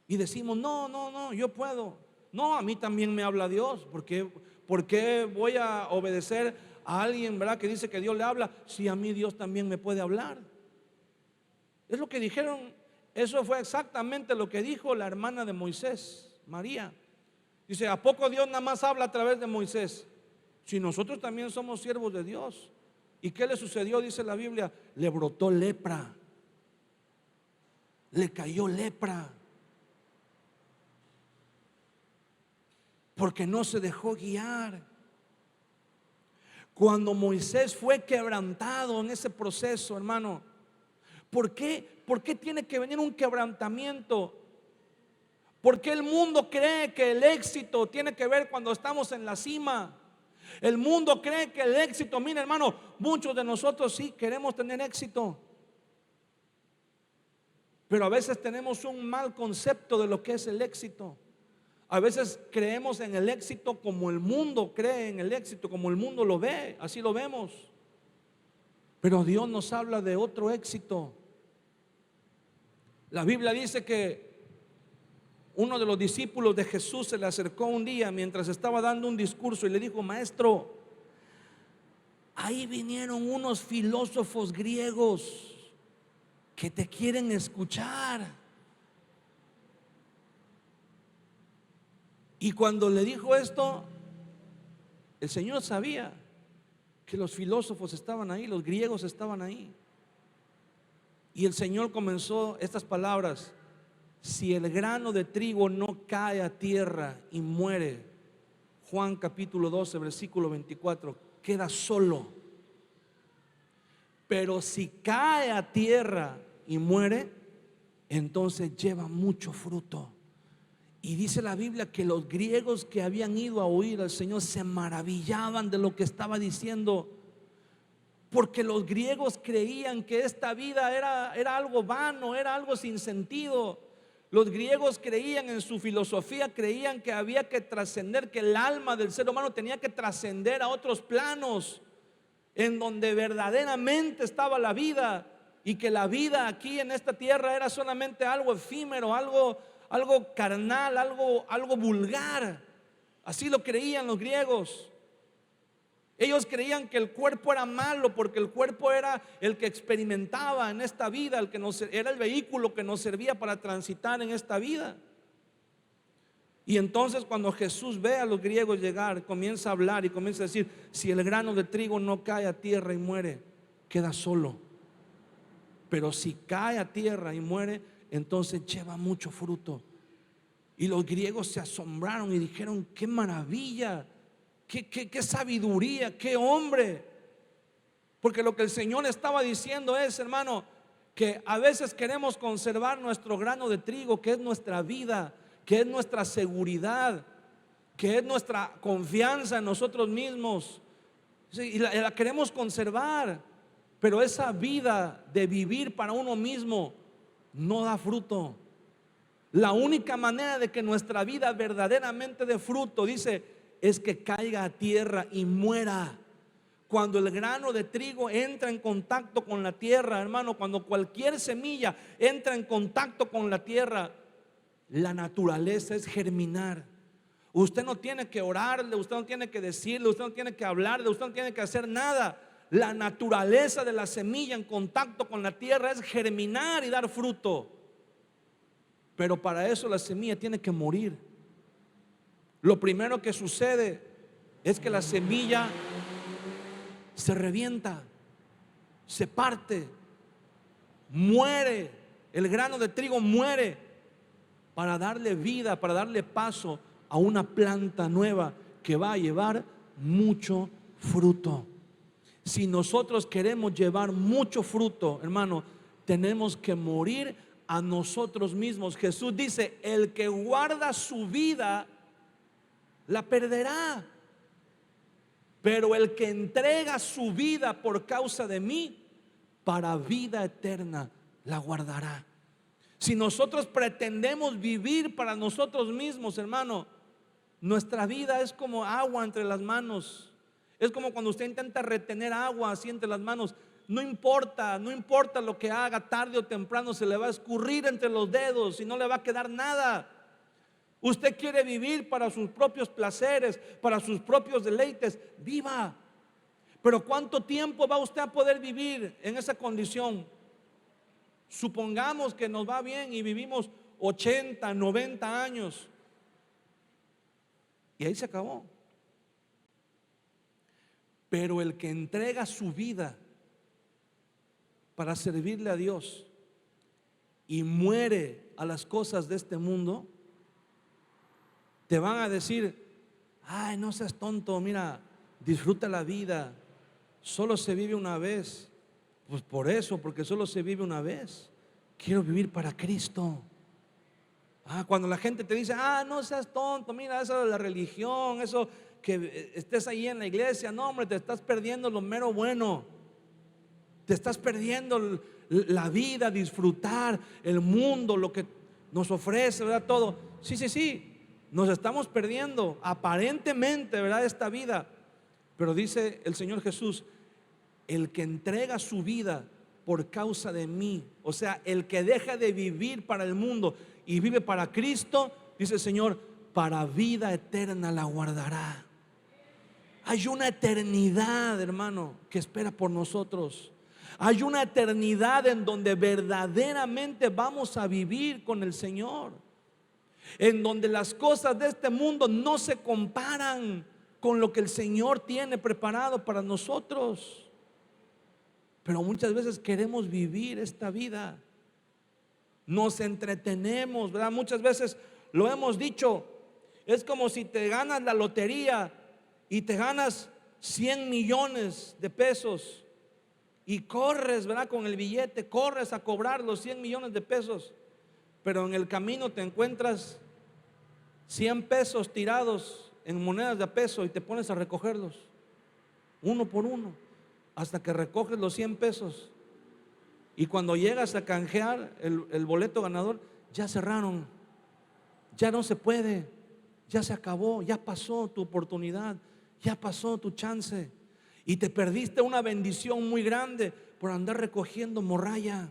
Y decimos, no, yo puedo. No, a mí también me habla Dios. ¿Por qué voy a obedecer a alguien, verdad, que dice que Dios le habla, si a mí Dios también me puede hablar? Es lo que dijeron. Eso fue exactamente lo que dijo la hermana de Moisés, María. Dice, ¿a poco Dios nada más habla a través de Moisés? Si nosotros también somos siervos de Dios. ¿Y qué le sucedió? Dice la Biblia, le brotó lepra, le cayó lepra, porque no se dejó guiar. Cuando Moisés fue quebrantado en ese proceso, hermano, ¿por qué tiene que venir un quebrantamiento? Porque el mundo cree que el éxito tiene que ver cuando estamos en la cima. El mundo cree que el éxito, mira, hermano, muchos de nosotros sí queremos tener éxito, pero a veces tenemos un mal concepto de lo que es el éxito. A veces creemos en el éxito como el mundo cree en el éxito, como el mundo lo ve, así lo vemos. Pero Dios nos habla de otro éxito. La Biblia dice que uno de los discípulos de Jesús se le acercó un día mientras estaba dando un discurso y le dijo: maestro, ahí vinieron unos filósofos griegos que te quieren escuchar. Y cuando le dijo esto, el Señor sabía que los filósofos estaban ahí, los griegos estaban ahí. Y el Señor comenzó estas palabras: si el grano de trigo no cae a tierra y muere, Juan capítulo 12 versículo 24, queda solo. Pero si cae a tierra y muere, entonces lleva mucho fruto. Y dice la Biblia que los griegos que habían ido a oír al Señor se maravillaban de lo que estaba diciendo, porque los griegos creían que esta vida era algo vano, era algo sin sentido. Los griegos creían, en su filosofía creían que había que trascender, que el alma del ser humano tenía que trascender a otros planos, en donde verdaderamente estaba la vida, y que la vida aquí en esta tierra era solamente algo efímero, algo carnal, algo vulgar. Así lo creían los griegos. Ellos creían que el cuerpo era malo porque el cuerpo era el que experimentaba en esta vida, era el vehículo que nos servía para transitar en esta vida. Y entonces cuando Jesús ve a los griegos llegar, comienza a hablar y comienza a decir: si el grano de trigo no cae a tierra y muere, queda solo. Pero si cae a tierra y muere, entonces lleva mucho fruto. Y los griegos se asombraron y dijeron: qué maravilla, qué sabiduría, qué hombre. Porque lo que el Señor estaba diciendo es, hermano, que a veces queremos conservar nuestro grano de trigo, que es nuestra vida, que es nuestra seguridad, que es nuestra confianza en nosotros mismos, y la queremos conservar. Pero esa vida de vivir para uno mismo no da fruto. La única manera de que nuestra vida verdaderamente dé fruto, dice, es que caiga a tierra y muera. Cuando el grano de trigo entra en contacto con la tierra, hermano, cuando cualquier semilla entra en contacto con la tierra, la naturaleza es germinar. Usted no tiene que orarle, usted no tiene que decirle, usted no tiene que hablarle, usted no tiene que hacer nada. La naturaleza de la semilla en contacto con la tierra es germinar y dar fruto. Pero para eso la semilla tiene que morir. Lo primero que sucede es que la semilla se revienta, se parte, muere. El grano de trigo muere para darle vida, para darle paso a una planta nueva que va a llevar mucho fruto. Si nosotros queremos llevar mucho fruto, hermano, tenemos que morir a nosotros mismos. Jesús dice: el que guarda su vida la perderá, pero el que entrega su vida por causa de mí, para vida eterna la guardará. Si nosotros pretendemos vivir para nosotros mismos, hermano, nuestra vida es como agua entre las manos. Es como cuando usted intenta retener agua así entre las manos. No importa lo que haga, tarde o temprano se le va a escurrir entre los dedos y no le va a quedar nada. Usted quiere vivir para sus propios placeres, para sus propios deleites, viva. Pero ¿cuánto tiempo va usted a poder vivir en esa condición? Supongamos que nos va bien y vivimos 80, 90 años y ahí se acabó. Pero el que entrega su vida para servirle a Dios y muere a las cosas de este mundo, te van a decir: ay, no seas tonto, mira, disfruta la vida, solo se vive una vez. Pues por eso, porque solo se vive una vez, quiero vivir para Cristo. Cuando la gente te dice: no seas tonto, mira, eso de la religión, eso que estés ahí en la iglesia, no, hombre, te estás perdiendo lo mero bueno. Te estás perdiendo la vida, disfrutar el mundo, lo que nos ofrece, ¿verdad? Todo. Sí, nos estamos perdiendo aparentemente, ¿verdad? Esta vida. Pero dice el Señor Jesús: el que entrega su vida por causa de mí. O sea, el que deja de vivir para el mundo y vive para Cristo, dice el Señor, para vida eterna la guardará. Hay una eternidad, hermano, que espera por nosotros. Hay una eternidad en donde verdaderamente vamos a vivir con el Señor, en donde las cosas de este mundo no se comparan con lo que el Señor tiene preparado para nosotros. Pero muchas veces queremos vivir esta vida, nos entretenemos, ¿verdad? Muchas veces lo hemos dicho, es como si te ganas la lotería y te ganas 100 millones de pesos y corres, ¿verdad? Con el billete, corres a cobrar los 100 millones de pesos, pero en el camino te encuentras 100 pesos tirados en monedas de a peso y te pones a recogerlos uno por uno hasta que recoges los 100 pesos. Y cuando llegas a canjear el boleto ganador, ya cerraron, ya no se puede, ya se acabó, ya pasó tu oportunidad, ya pasó tu chance y te perdiste una bendición muy grande por andar recogiendo morralla.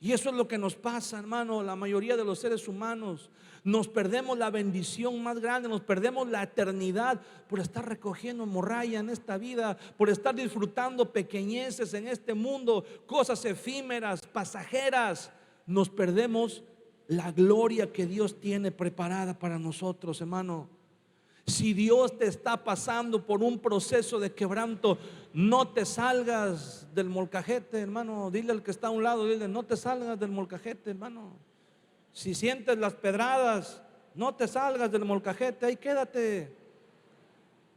Y eso es lo que nos pasa, hermano, la mayoría de los seres humanos. Nos perdemos la bendición más grande, nos perdemos la eternidad por estar recogiendo morralla en esta vida, por estar disfrutando pequeñeces en este mundo, cosas efímeras, pasajeras. Nos perdemos la gloria que Dios tiene preparada para nosotros, hermano. Si Dios te está pasando por un proceso de quebranto, no te salgas del molcajete, hermano. Dile al que está a un lado, dile, no te salgas del molcajete, hermano. Si sientes las pedradas, no te salgas del molcajete, ahí quédate.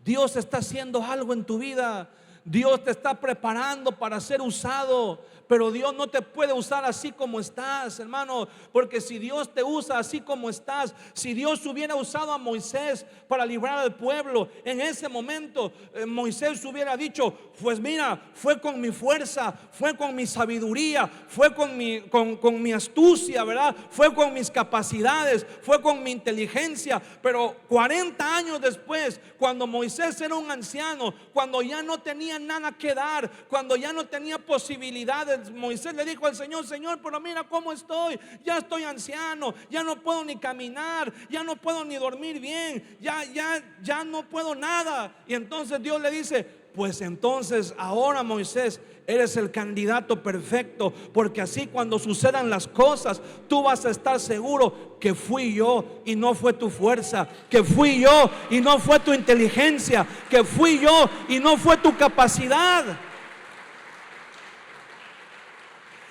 Dios está haciendo algo en tu vida. Dios te está preparando para ser usado, pero Dios no te puede usar así como estás, hermano, porque si Dios te usa así como estás, si Dios hubiera usado a Moisés para librar al pueblo, en ese momento Moisés hubiera dicho, pues mira, fue con mi fuerza, fue con mi sabiduría, fue con mi astucia, ¿verdad? Fue con mis capacidades, fue con mi inteligencia. Pero 40 años después, cuando Moisés era un anciano, cuando ya no tenía nada que dar, cuando ya no tenía posibilidades, Moisés le dijo al Señor, Señor, pero mira cómo estoy, ya estoy anciano, ya no puedo ni caminar, ya no puedo ni dormir bien, ya no puedo nada. Y entonces Dios le dice, pues entonces ahora, Moisés, eres el candidato perfecto, porque así cuando sucedan las cosas, tú vas a estar seguro que fui yo y no fue tu fuerza, que fui yo y no fue tu inteligencia, que fui yo y no fue tu capacidad.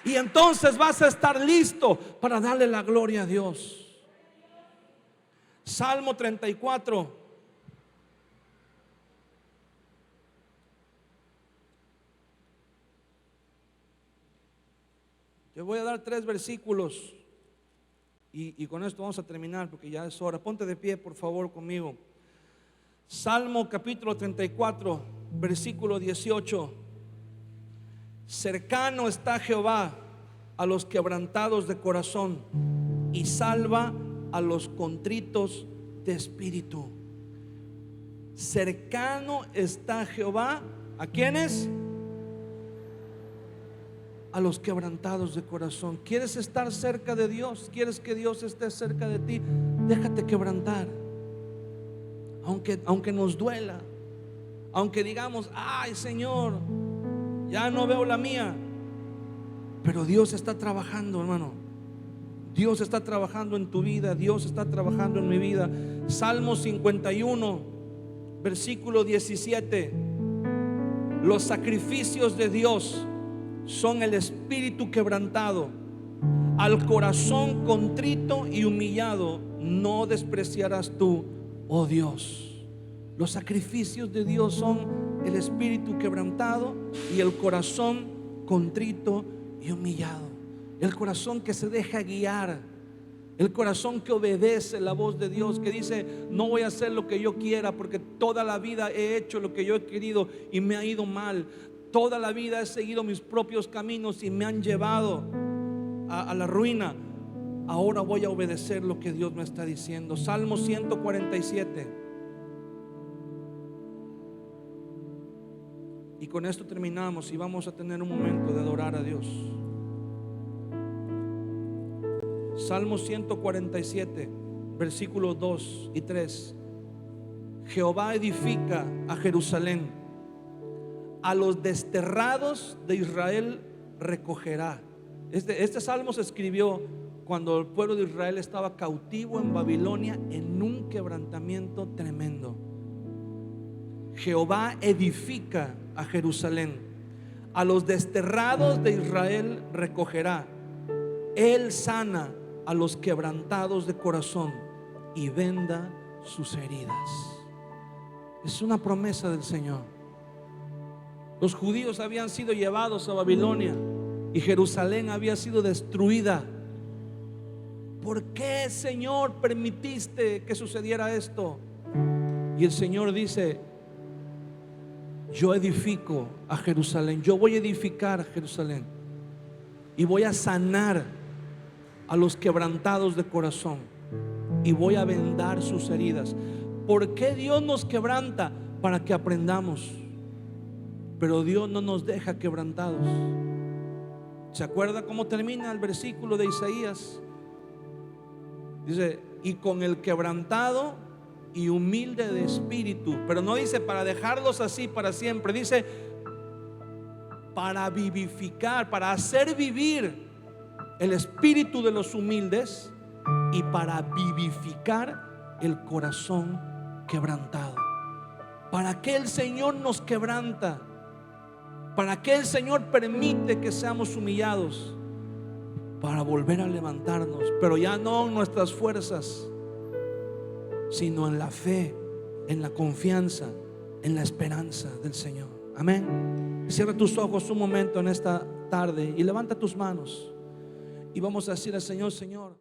Y entonces vas a estar listo para darle la gloria a Dios. Salmo 34. Te voy a dar 3 versículos y con esto vamos a terminar porque ya es hora. Ponte de pie, por favor, conmigo. Salmo capítulo 34, versículo 18. Cercano está Jehová a los quebrantados de corazón y salva a los contritos de espíritu. Cercano está Jehová, ¿a quiénes? A los quebrantados de corazón. ¿Quieres estar cerca de Dios? ¿Quieres que Dios esté cerca de ti? Déjate quebrantar. Aunque nos duela, aunque digamos, ay Señor, ya no veo la mía, pero Dios está trabajando, hermano. Dios está trabajando en tu vida, Dios está trabajando en mi vida. Salmo 51, versículo 17. Los sacrificios de Dios son el espíritu quebrantado, al corazón contrito y humillado no despreciarás tú, oh Dios. Los sacrificios de Dios son el espíritu quebrantado y el corazón contrito y humillado. El corazón que se deja guiar, el corazón que obedece la voz de Dios, que dice, no voy a hacer lo que yo quiera porque toda la vida he hecho lo que yo he querido y me ha ido mal. Toda la vida he seguido mis propios caminos y me han llevado a la ruina. Ahora voy a obedecer lo que Dios me está diciendo. Salmo 147. Y con esto terminamos y vamos a tener un momento de adorar a Dios. Salmo 147, versículos 2 y 3. Jehová edifica a Jerusalén, a los desterrados de Israel recogerá. Este salmo se escribió cuando el pueblo de Israel estaba cautivo en Babilonia en un quebrantamiento tremendo. Jehová edifica a Jerusalén, a los desterrados de Israel recogerá. Él sana a los quebrantados de corazón y venda sus heridas. Es una promesa del Señor. Los judíos habían sido llevados a Babilonia y Jerusalén había sido destruida. ¿Por qué, Señor, permitiste que sucediera esto? Y el Señor dice: yo edifico a Jerusalén, yo voy a edificar a Jerusalén y voy a sanar a los quebrantados de corazón y voy a vendar sus heridas. ¿Por qué Dios nos quebranta? Para que aprendamos. Pero Dios no nos deja quebrantados. ¿Se acuerda cómo termina el versículo de Isaías? Dice: y con el quebrantado y humilde de espíritu. Pero no dice para dejarlos así para siempre. Dice para vivificar, para hacer vivir el espíritu de los humildes y para vivificar el corazón quebrantado. ¿Para qué el Señor nos quebranta? ¿Para qué el Señor permite que seamos humillados? Para volver a levantarnos, pero ya no en nuestras fuerzas, sino en la fe, en la confianza, en la esperanza del Señor. Amén. Cierra tus ojos un momento en esta tarde y levanta tus manos y vamos a decir al Señor: Señor,